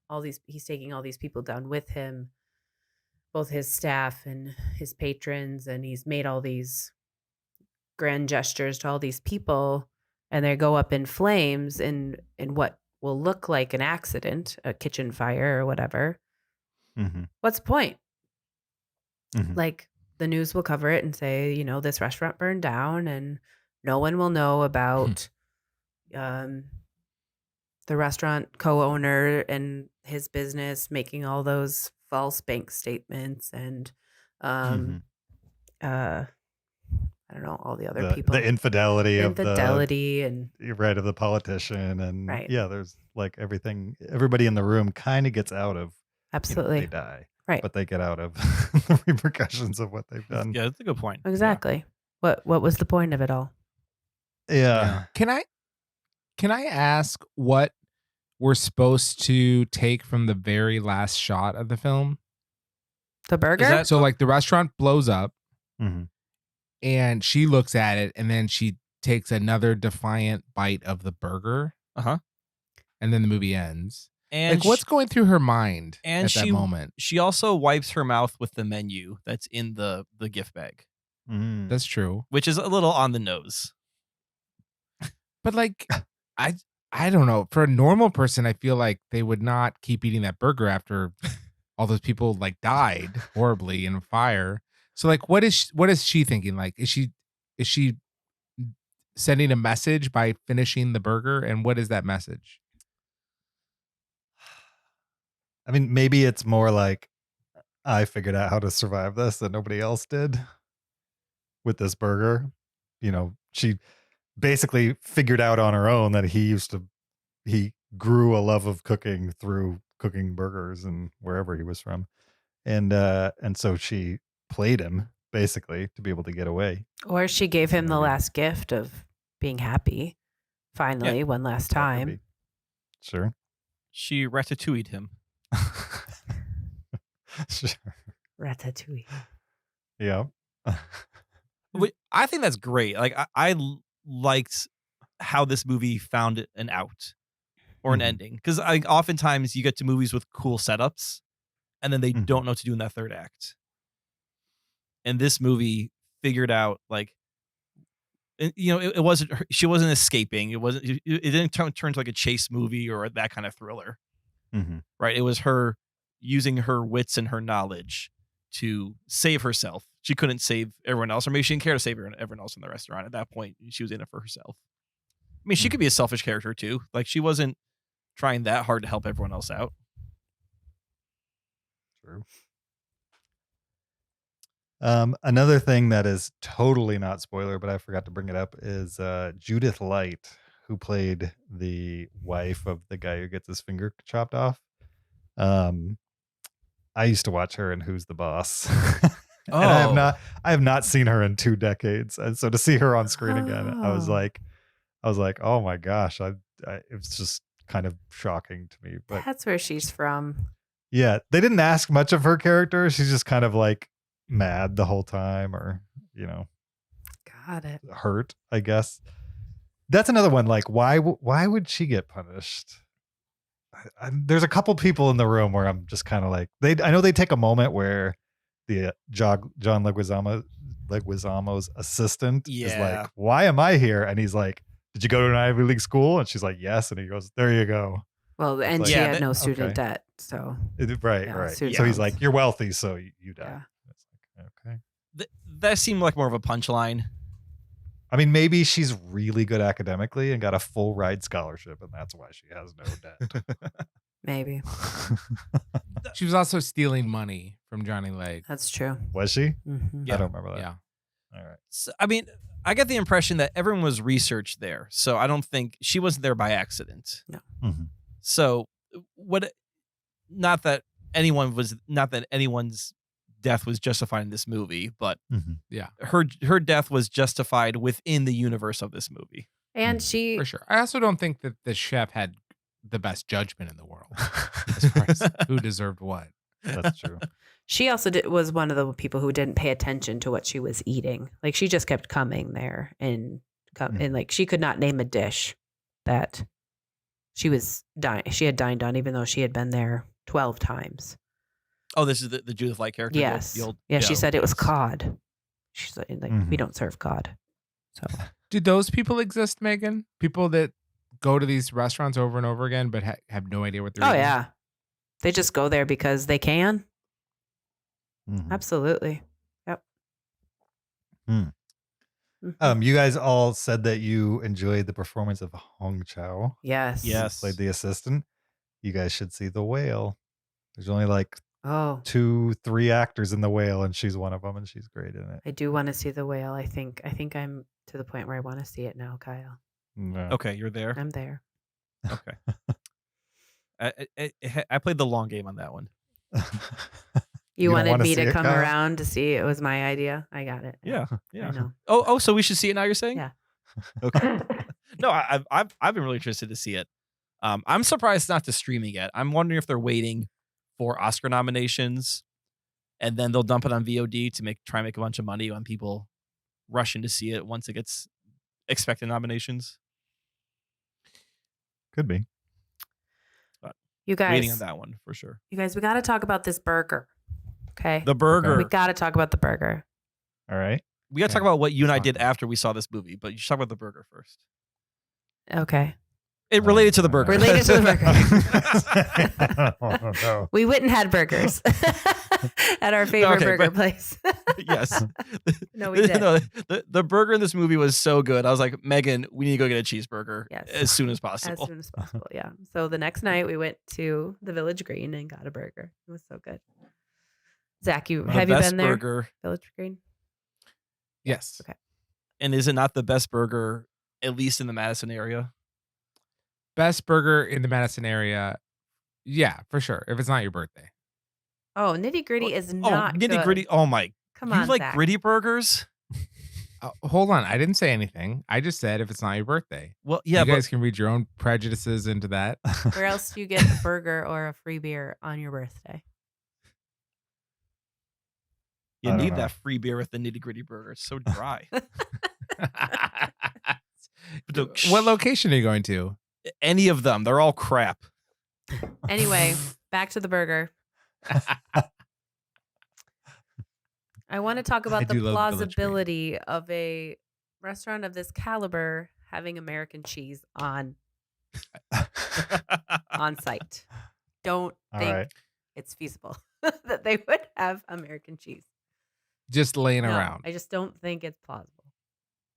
he's taking all these people down with him, both his staff and his patrons, and he's made all these grand gestures to all these people, and they go up in flames in what will look like an accident, a kitchen fire or whatever. Mhm. What's the point? Mhm. Like, the news will cover it and say, this restaurant burned down, and no one will know about the restaurant co-owner and his business making all those false bank statements and Mhm. I don't know, all the other The people. infidelity of Infidelity and of the politician, and right. there's like everybody in the room kind of gets out of, Absolutely. they die, Right. but they get out of the repercussions of what they've done. Yeah, that's a good point. Exactly. What was the point of it all? Yeah. Can I ask what we're supposed to take from the very last shot of the film? The burger? that- So like the restaurant blows up Mhm. and she looks at it and then she takes another defiant bite of the burger. Uh-huh. And then the movie ends. And like what's going through her mind and at that moment? She also wipes her mouth with the menu that's in the gift bag, Mm. That's true. which is a little on the nose. But like I don't know. For a normal person, I feel like they would not keep eating that burger after all those people like died horribly in a fire. So like what is she thinking? Like is she sending a message by finishing the burger, and what is that message? I mean, maybe it's more like I figured out how to survive this that nobody else did with this burger. She basically figured out on her own that he grew a love of cooking through cooking burgers and wherever he was from. And so she played him basically to be able to get away. Or she gave him the Maybe. last gift of being happy. Finally, one last That could time. be. Sure. She ratatouille'd him. Sure. Ratatouille. Yeah. I think that's great. Like I liked how this movie found an out or an Mhm. ending, because oftentimes you get to movies with cool setups and then they Mhm. don't know what to do in that third act. And this movie figured out like, it wasn't she wasn't escaping. It didn't turn to like a chase movie or that kind of thriller, Mhm. right? It was her using her wits and her knowledge to save herself. She couldn't save everyone else, or maybe she didn't care to save everyone else in the restaurant. At that point, she was in it for herself. I mean, she could be a selfish character too. Like she wasn't trying that hard to help everyone else out. True. Another thing that is totally not spoiler, but I forgot to bring it up, is Judith Light, who played the wife of the guy who gets his finger chopped off. I used to watch her in Who's the Boss. And I have not seen her in 2 decades. And so to see her on screen again, I was like, oh my gosh, it was just kind of shocking to me. But That's where she's from. yeah, they didn't ask much of her character. She's just kind of like mad the whole time, or Got it. hurt, I guess. That's another one. Like, why would she get punished? There's a couple people in the room where I'm just kind of like, I know they take a moment where the John Leguizamo's assistant is Yeah. like, why am I here? And he's like, did you go to an Ivy League school? And she's like, yes. And he goes, there you go. Well, and like- she Yeah, had that- no student okay. debt, so Right. Yeah, Right. student So he's loans. like, you're wealthy, so you die. Yeah. It's like, okay. That seemed like more of a punchline. I mean, maybe she's really good academically and got a full ride scholarship, and that's why she has no debt. maybe She was also stealing money from Johnny Leg. that's true. Was she? Mhm. Yeah. I don't remember that. Yeah. All right. So, I mean, I get the impression that everyone was researched there, so I don't think she wasn't there by accident. Mhm. So, not that anyone's death was justified in this movie, but Mhm. her death was justified within the universe of this movie. And she For sure. I also don't think that the chef had the best judgment in the world as far as who deserved what. That's true. She also was one of the people who didn't pay attention to what she was eating. Like she just kept coming there and like she could not name a dish that she had dined on, even though she had been there 12 times. Oh, this is the Judith Light character. Yes. The old- She said it was yes. cod. She's like, we Mhm. don't serve cod. So Do those people exist, Megan? People that go to these restaurants over and over again but have no idea what they're oh eating? yeah. They just go there because they can. Mhm. Absolutely. Yep. Mhm. You guys all said that you enjoyed the performance of Hong Chow. Yes. Who played the assistant. You guys should see The Whale. There's only like Oh, 2-3 actors in The Whale, and she's one of them, and she's great in it. I do want to see The Whale. I think I'm to the point where I want to see it now, Kyle. No. Okay, you're there. I'm there. Okay. I played the long game on that one. You don't wanted wanna me see to it, come Kyle? around to see it. It was my idea. I got it. Yeah. I know. Oh, so we should see it now, you're saying? Yeah. Okay. No, I've been really interested to see it. I'm surprised it's not to streaming yet. I'm wondering if they're waiting for Oscar nominations and then they'll dump it on VOD to try and make a bunch of money on people rushing to see it once it gets expected nominations. Could be. But You guys, waiting on that one for sure. we got to talk about this burger. Okay. The burger. We got to talk about the burger. All right. We got to talk about what you and I did after we saw this movie, but you should talk about the burger first. Okay. It related to the burger. Related to the burger. No. We went and had burgers at our favorite burger place. Yes. No, we did. No, the burger in this movie was so good. I was like, Megan, we need to go get a cheeseburger Yes. as soon as possible. As soon as possible. Yeah. So the next night we went to the Village Green and got a burger. It was so good. Zach, have you been there? Burger. Village Green? Yes. Okay. And is it not the best burger, at least in the Madison area? Best burger in the Madison area. Yeah, for sure. If it's not your birthday. Oh, Nitty Gritty is not nitty good. gritty. Oh my. Come you on, like Zach. gritty burgers? Hold on. I didn't say anything. I just said if it's not your birthday. Well, yeah, you guys can read your own prejudices into that. Where else do you get a burger or a free beer on your birthday? you I don't need know. that free beer with the nitty gritty burger. It's so dry. What location are you going to? Any of them, they're all crap. Anyway, back to the burger. I want to talk I about the do love Village Green. plausibility of a restaurant of this caliber having American cheese on site. Don't All think right. it's feasible that they would have American cheese. Just laying No, around. I just don't think it's plausible.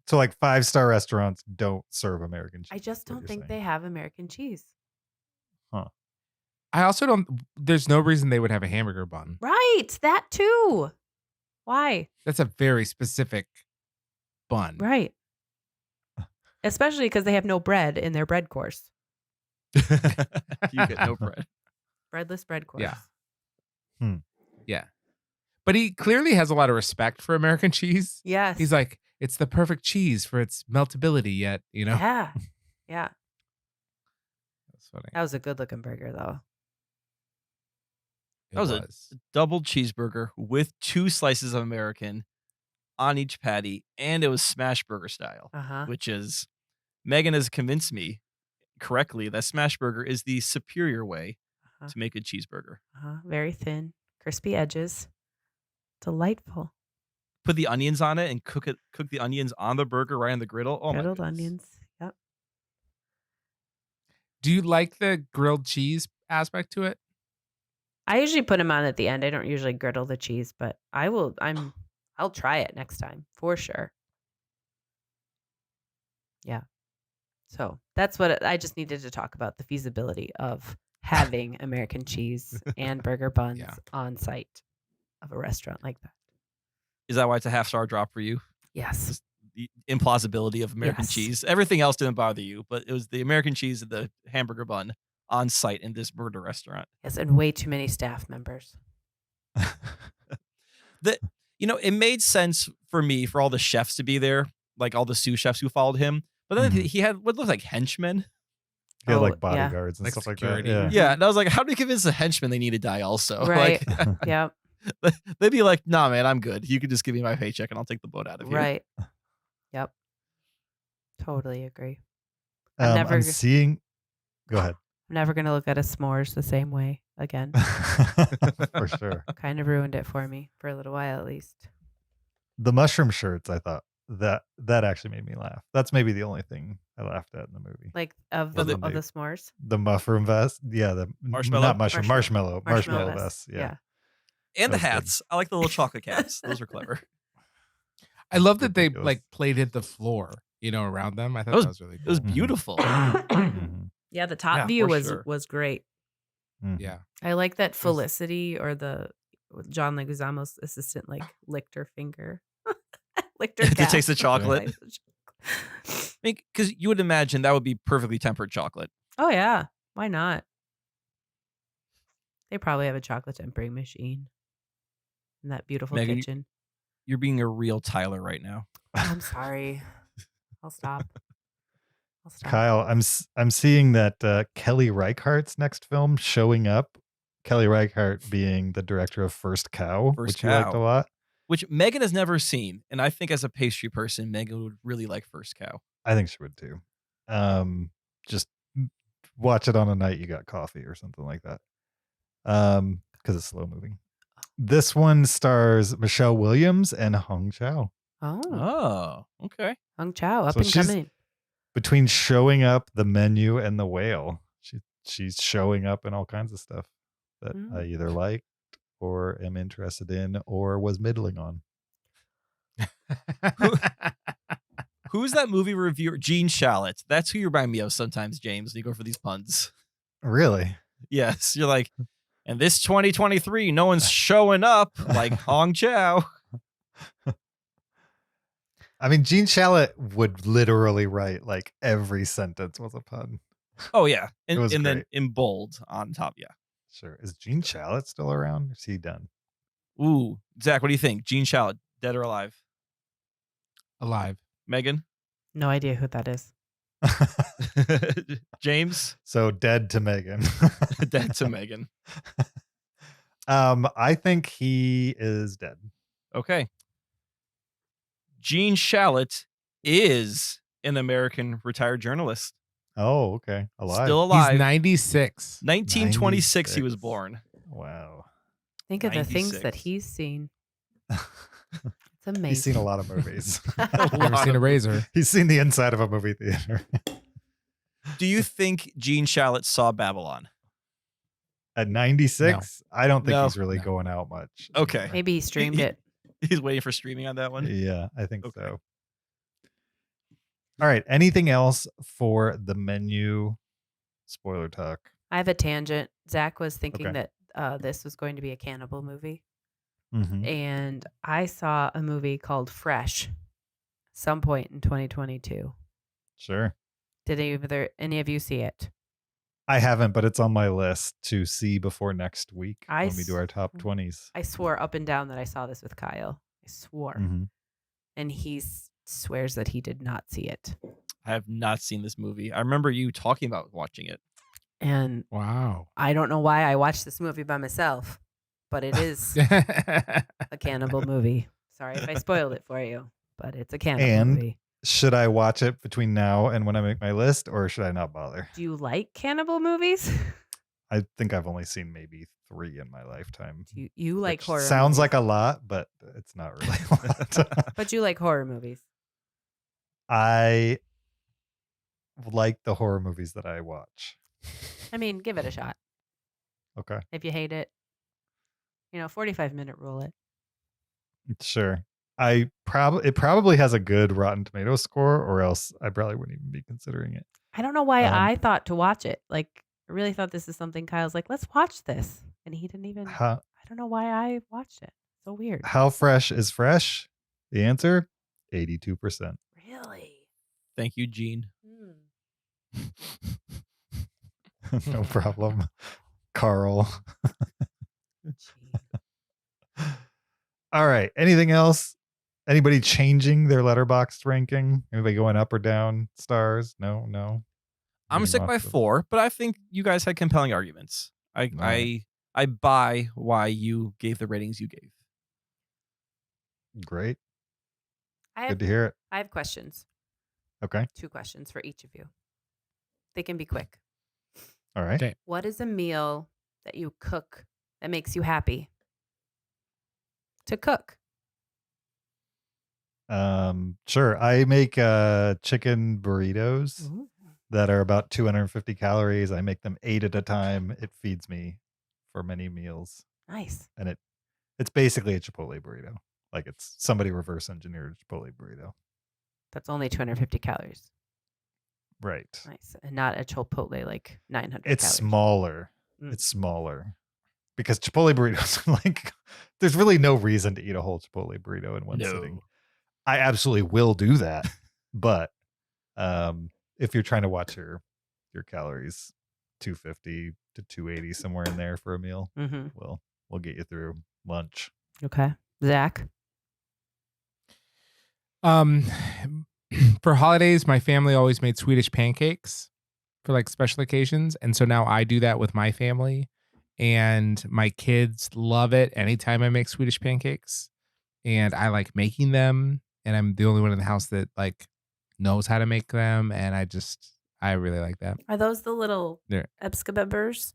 So like 5-star restaurants don't serve American cheese. I just what don't you're think saying. they have American cheese. I also don't. There's no reason they would have a hamburger bun. Right. That too. Why? That's a very specific bun. Right. Especially because they have no bread in their bread course. You get no bread. Breadless bread course. Yeah. Yeah. But he clearly has a lot of respect for American cheese. Yes. He's like, it's the perfect cheese for its meltability yet, you know? Yeah. Yeah. That's funny. That was a good looking burger though. It That was a double cheeseburger with 2 slices of American on each patty, and it was smash burger style, Uh-huh. which is Megan has convinced me correctly that smash burger is the superior way Uh-huh. to make a cheeseburger. Uh-huh. Very thin, crispy edges. Delightful. Put the onions on it and cook the onions on the burger right on the griddle. Oh my Grilled goodness. onions. Yep. Do you like the grilled cheese aspect to it? I usually put them on at the end. I don't usually griddle the cheese, but I'll try it next time for sure. Yeah. So that's what I just needed to talk about, the feasibility of having American cheese and burger buns on site of a restaurant like that. Is that why it's a half-star drop for you? Yes. The implausibility of American Yes. cheese. Everything else didn't bother you, but it was the American cheese and the hamburger bun on site in this murder restaurant. Yes, and way too many staff members. It made sense for me for all the chefs to be there, like all the sous chefs who followed him. But then he had what looked like henchmen. He had Oh, like yeah. bodyguards and Like stuff security. like that. Yeah. Yeah, and I was like, how do you convince the henchmen they need to die also? Right. Yep. Like, they'd be like, nah, man, I'm good. You can just give me my paycheck and I'll take the boat out of here. Right. Yep. Totally agree. I'm never I'm g- seeing. Go ahead. I'm never going to look at a s'mores the same way again. For sure. Kind of ruined it for me for a little while at least. The mushroom shirts I thought that actually made me laugh. That's maybe the only thing I laughed at in the movie. Like of Other the than of the- the s'mores. The mushroom vest. Yeah, the Marshmallow? not mushroom, marshmallow Marshmallow vest. Yeah. And the That's good. hats. I like the little chocolate caps. Those are clever. I love that they Ridiculous. like plated the floor, around them. I thought That was- that was really It cool. was beautiful. Mhm. Yeah, the top Yeah, view for was sure. was great. Mhm. Yeah. I like that Felicity or the John Leguizamo's assistant like licked her finger. Licked her To cap. taste the chocolate. Like, Because you would imagine that would be perfectly tempered chocolate. oh yeah, why not? They probably have a chocolate tempering machine in that beautiful Megan, kitchen. You're being a real Tyler right now. I'm sorry. I'll stop. Kyle, I'm seeing that Kelly Reichardt's next film showing up. Kelly Reichardt being the director of First Cow, First which you liked a Cow. lot. Which Megan has never seen. And I think as a pastry person, Megan would really like First Cow. I think she would too. Just watch it on a night you got coffee or something like that. Because it's slow moving. This one stars Michelle Williams and Hong Chow. Oh, Oh, okay. Hung Chow, up So and she's- coming. Between showing up, The Menu, and The Whale, she's showing up in all kinds of stuff that I either liked or am interested in or was middling on. Who's that movie reviewer? Gene Shalit. That's who you remind me of sometimes, James, when you go for these puns. Really? Yes. You're like, and this 2023, no one's showing up like Hong Chow. I mean, Gene Shalit would literally write like every sentence was a pun. Oh, yeah. And, It was and then great. in bold on top. Yeah. Sure. Is Gene Shalit still around? Or is he done? Ooh. Zach, what do you think? Gene Shalit, dead or alive? Alive. Megan? No idea who that is. James? So dead to Megan. Dead to Megan. I think he is dead. Okay. Gene Shalit is an American retired journalist. Oh, okay. Alive. Still alive. He's 96. 1926 he was 96. born. Wow. Think of the things that 96. he's seen. It's amazing. He's seen a lot of movies. Never seen a razor. He's seen the inside of a movie theater. Do you think Gene Shalit saw Babylon? At 96, I don't think No. he's really going out much. Okay. Maybe he streamed it. He's waiting for streaming on that one. Yeah, I think Okay. so. All right. Anything else for The Menu spoiler talk? I have a tangent. Zach was thinking Okay. that this was going to be a cannibal movie. Mm-hmm. And I saw a movie called Fresh some point in 2022. Sure. Did any of you see it? I haven't, but it's on my list to see before next week I when we do our top 20s. I swore up and down that I saw this with Kyle. I swore. Mhm. And he swears that he did not see it. I have not seen this movie. I remember you talking about watching it. And Wow. I don't know why I watched this movie by myself, but it is a cannibal movie. Sorry if I spoiled it for you, but it's a cannibal And- movie. Should I watch it between now and when I make my list, or should I not bother? Do you like cannibal movies? I think I've only seen maybe 3 in my lifetime. Do you like which horror sounds movies? like a lot, but it's not really a lot. But you like horror movies. I like the horror movies that I watch. I mean, give it a shot. Okay, If you hate it, 45-minute rule it. sure. It probably has a good Rotten Tomatoes score, or else I probably wouldn't even be considering it. I don't know why Um, I thought to watch it. Like, I really thought this is something Kyle's like, let's watch this. And he didn't even, How I don't know why I watched it. So weird. how fresh is fresh? The answer: 82%. Really? Thank you, Gene. No problem, Carl. All right. Anything else? Anybody changing their letterboxd ranking? Anybody going up or down stars? No. I'm Maybe sick by lots of- 4, but I think you guys had compelling arguments. I buy why you gave the ratings you gave. Great. I Good to hear it. have questions. Okay. 2 questions for each of you. They can be quick. All right. Okay. What is a meal that you cook that makes you happy to cook? Sure. I make chicken burritos that are about 250 calories. I make them 8 at a time. It feeds me for many meals. Nice. And it's basically a Chipotle burrito. Like it's somebody reverse engineered a Chipotle burrito. That's only 250 calories. Right. Nice. And not a Chipotle like 900 It's calories. smaller. It's smaller. Because Chipotle burritos, like, there's really no reason to eat a whole Chipotle burrito in one sitting. I absolutely will do that. But if you're trying to watch your calories, 250 to 280, somewhere in there for a meal, we'll get you through lunch. Okay. Zach? For holidays, my family always made Swedish pancakes for like special occasions. And so now I do that with my family. And my kids love it anytime I make Swedish pancakes. And I like making them. And I'm the only one in the house that like knows how to make them. And I really like that. Are those the little They're- Ebskabebers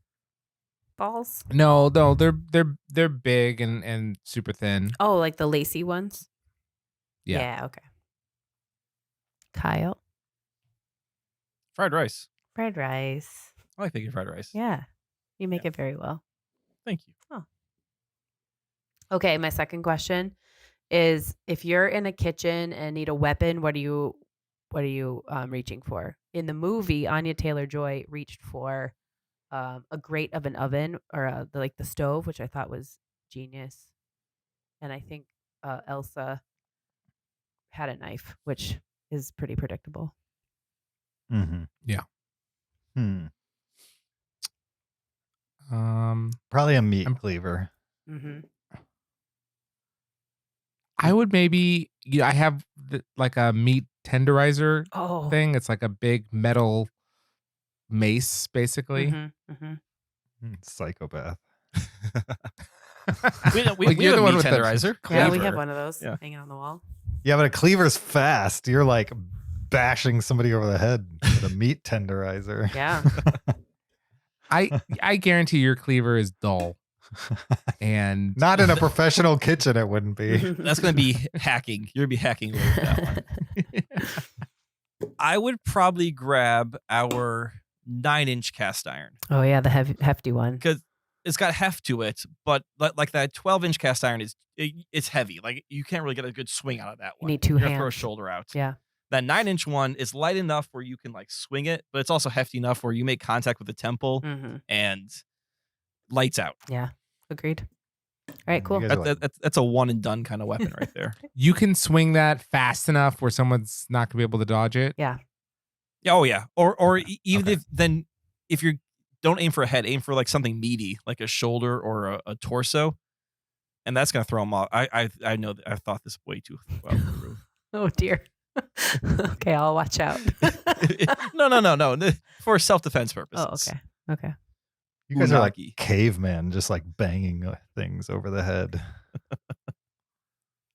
balls? No, they're big and super thin. Oh, like the lacy ones? Yeah. Okay. Kyle? Fried rice. Fried rice. I like making fried rice. Yeah. You make it very well. Thank you. Oh. Okay, my second question is if you're in a kitchen and need a weapon, what are you reaching for? In the movie, Anya Taylor-Joy reached for a grate of an oven or the stove, which I thought was genius. And I think Elsa had a knife, which is pretty predictable. Mm-hmm. Yeah. Probably a meat cleaver. Mm-hmm. I would maybe, I have like a meat tenderizer thing. It's like a big metal mace, basically. Psychopath. We Well, have you're the a one meat with the tenderizer. Yeah, we Cleaver. have one of those Yeah. hanging on the wall. Yeah, but a cleaver's fast. You're like bashing somebody over the head with a meat tenderizer. Yeah. I guarantee your cleaver is dull. And Not in a professional kitchen, it wouldn't be. That's going to be hacking. You're going to be hacking away with that one. I would probably grab our 9-inch cast iron Oh yeah, the hefty one. because it's got heft to it, but like that 12-inch cast iron it's heavy. Like you can't really get a good swing out of that You one. need two You're gonna throw a hands. shoulder out. Yeah. That 9-inch one is light enough where you can like swing it, but it's also hefty enough where you make contact with the temple Mm-hmm. and lights out. Yeah. Agreed. All right, cool. You guys are like- That's a one and done kind of weapon right there. you can swing that fast enough where someone's not going to be able to dodge it. Yeah. Yeah, oh yeah. Or even Okay. if you don't aim for a head, aim for like something meaty, like a shoulder or a torso, and that's gonna throw them off. I know that I've thought this way too well through. Oh dear. Okay, I'll watch out. No. For self-defense purposes. Oh, okay. Okay. You guys are like Unagi. cavemen, just like banging things over the head.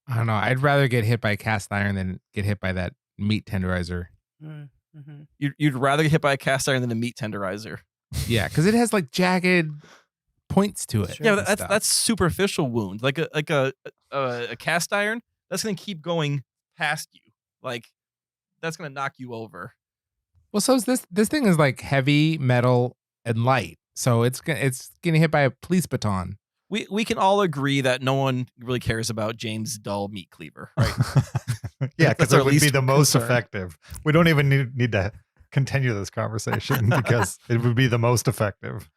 I don't know. I'd rather get hit by cast iron than get hit by that meat tenderizer. Mm-hmm. You'd rather get hit by a cast iron than a meat tenderizer. Yeah, because it has like jagged points to it. Sure. Yeah, and that's stuff. superficial wound. Like a cast iron, that's gonna keep going past you. Like that's gonna knock you over. Well, so is this thing is like heavy metal and light, so it's getting hit by a police baton. We can all agree that no one really cares about James' dull meat cleaver, right? Yeah, That's because our it would be least the most concern. effective. We don't even need to continue this conversation because it would be the most effective.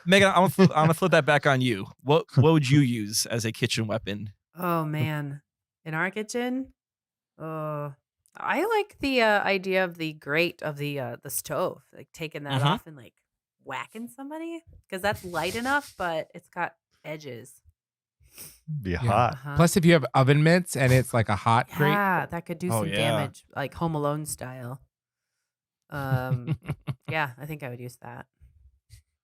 Megan, I'm gonna flip that back on you. What would you use as a kitchen weapon? Oh man. In our kitchen? I like the idea of the grate of the stove, like taking that Mhm. off and like whacking somebody because that's light enough, but it's got edges. Be hot. Uh-huh. Plus, if you have oven mitts and it's like a hot grate, Yeah, that could do Oh, some yeah. damage, like Home Alone style. Yeah, I think I would use that.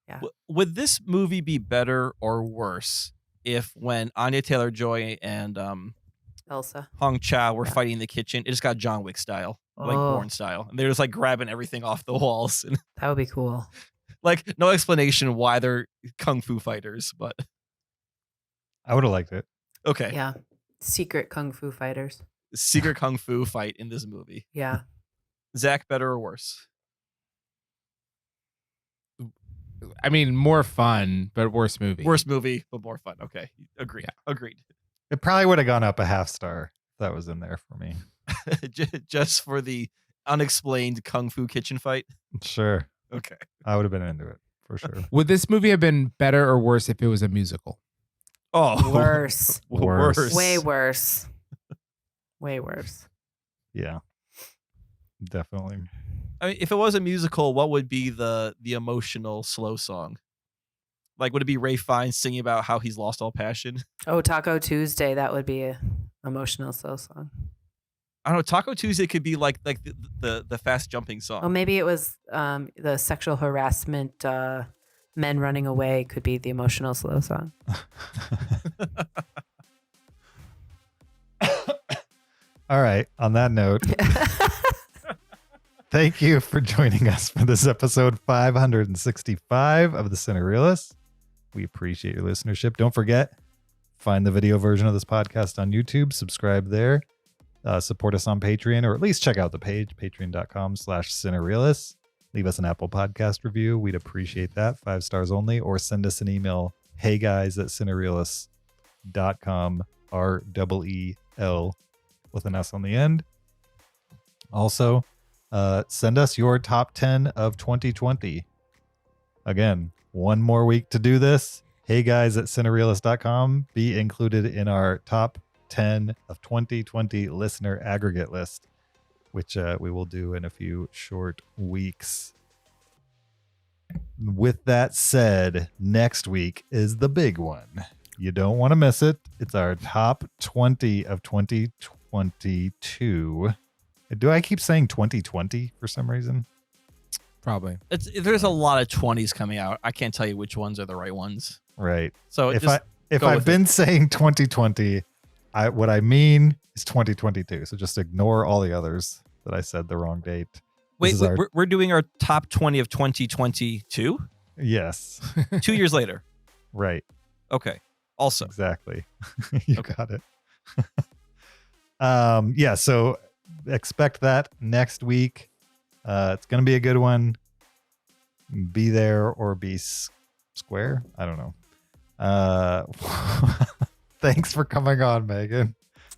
Yeah. Would this movie be better or worse if when Anya Taylor-Joy and Elsa. Hong Chow were Yeah. fighting in the kitchen, it just got John Wick style, like Oh. Bourne style, and they're just like grabbing everything off the walls, and That would be cool. like no explanation why they're kung fu fighters, but I would have liked it. okay. Yeah. Secret kung fu fighters. secret kung fu fight in this movie. Yeah. Zach, better or worse? I mean, more fun, but worse movie. Worse movie, but more fun. Okay. Agreed. Yeah. Agreed. It probably would have gone up a half star if that was in there for me. Just for the unexplained kung fu kitchen fight. Sure. Okay. I would have been into it for sure. Would this movie have been better or worse if it was a musical? Oh, Worse. Worse. Way worse. Way worse. Yeah. Definitely. I mean, if it was a musical, what would be the emotional slow song? Like, would it be Ray Fiennes singing about how he's lost all passion? Oh, Taco Tuesday. That would be a emotional slow song. I don't know. Taco Tuesday could be like the fast jumping song. Oh, maybe it was the sexual harassment, men running away could be the emotional slow song. All right. On that note, thank you for joining us for this episode 565 of the Cinereelists. We appreciate your listenership. Don't forget, find the video version of this podcast on YouTube. Subscribe there. Support us on Patreon, or at least check out the page, patreon.com/Cinereelists. Leave us an Apple Podcast review. We'd appreciate that. 5 stars only. Or send us an email, heyguys@Cinereelists.com, REEL with an S on the end. Also, send us your top 10 of 2020. Again, one more week to do this. heyguys@Cinereelists.com. Be included in our top 10 of 2020 listener aggregate list, which we will do in a few short weeks. With that said, next week is the big one. You don't want to miss it. It's our top 20 of 2022. Do I keep saying 2020 for some reason? Probably. There's a lot of 20s coming out. I can't tell you which ones are the right ones. Right. So if just I've been saying 2020, what I mean is 2022. So just ignore all the others that I said the wrong date. Wait, we're doing our top 20 of 2022? Yes. 2 years later. Right. Okay. Also. Exactly. You got it. Yeah, so expect that next week. It's going to be a good one. Be there or be square. I don't know. Thanks for coming on, Megan.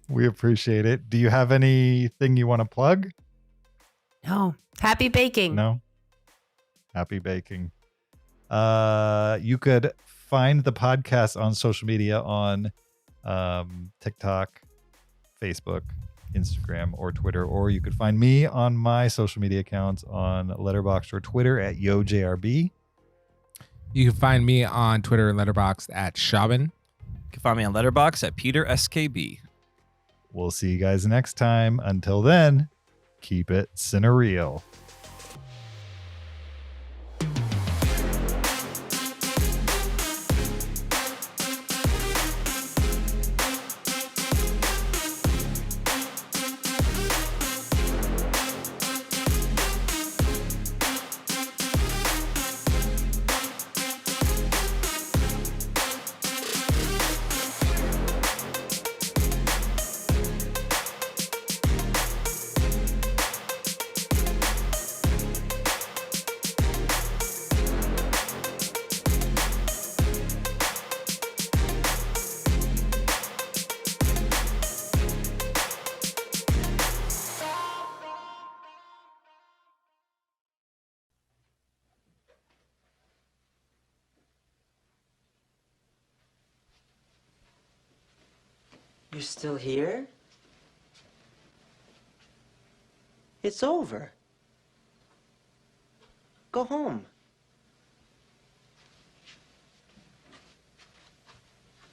We appreciate it. Do you have anything you want to plug? No. Happy baking. No. Happy baking. You could find the podcast on social media on TikTok, Facebook, Instagram, or Twitter, or you could find me on my social media accounts on Letterboxd or Twitter at YoJRB. You can find me on Twitter and Letterboxd at Shaban. You can find me on Letterboxd at Peter SKB. We'll see you guys next time. Until then, keep it cinereal. You're still here? It's over. Go home.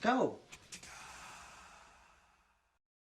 Go.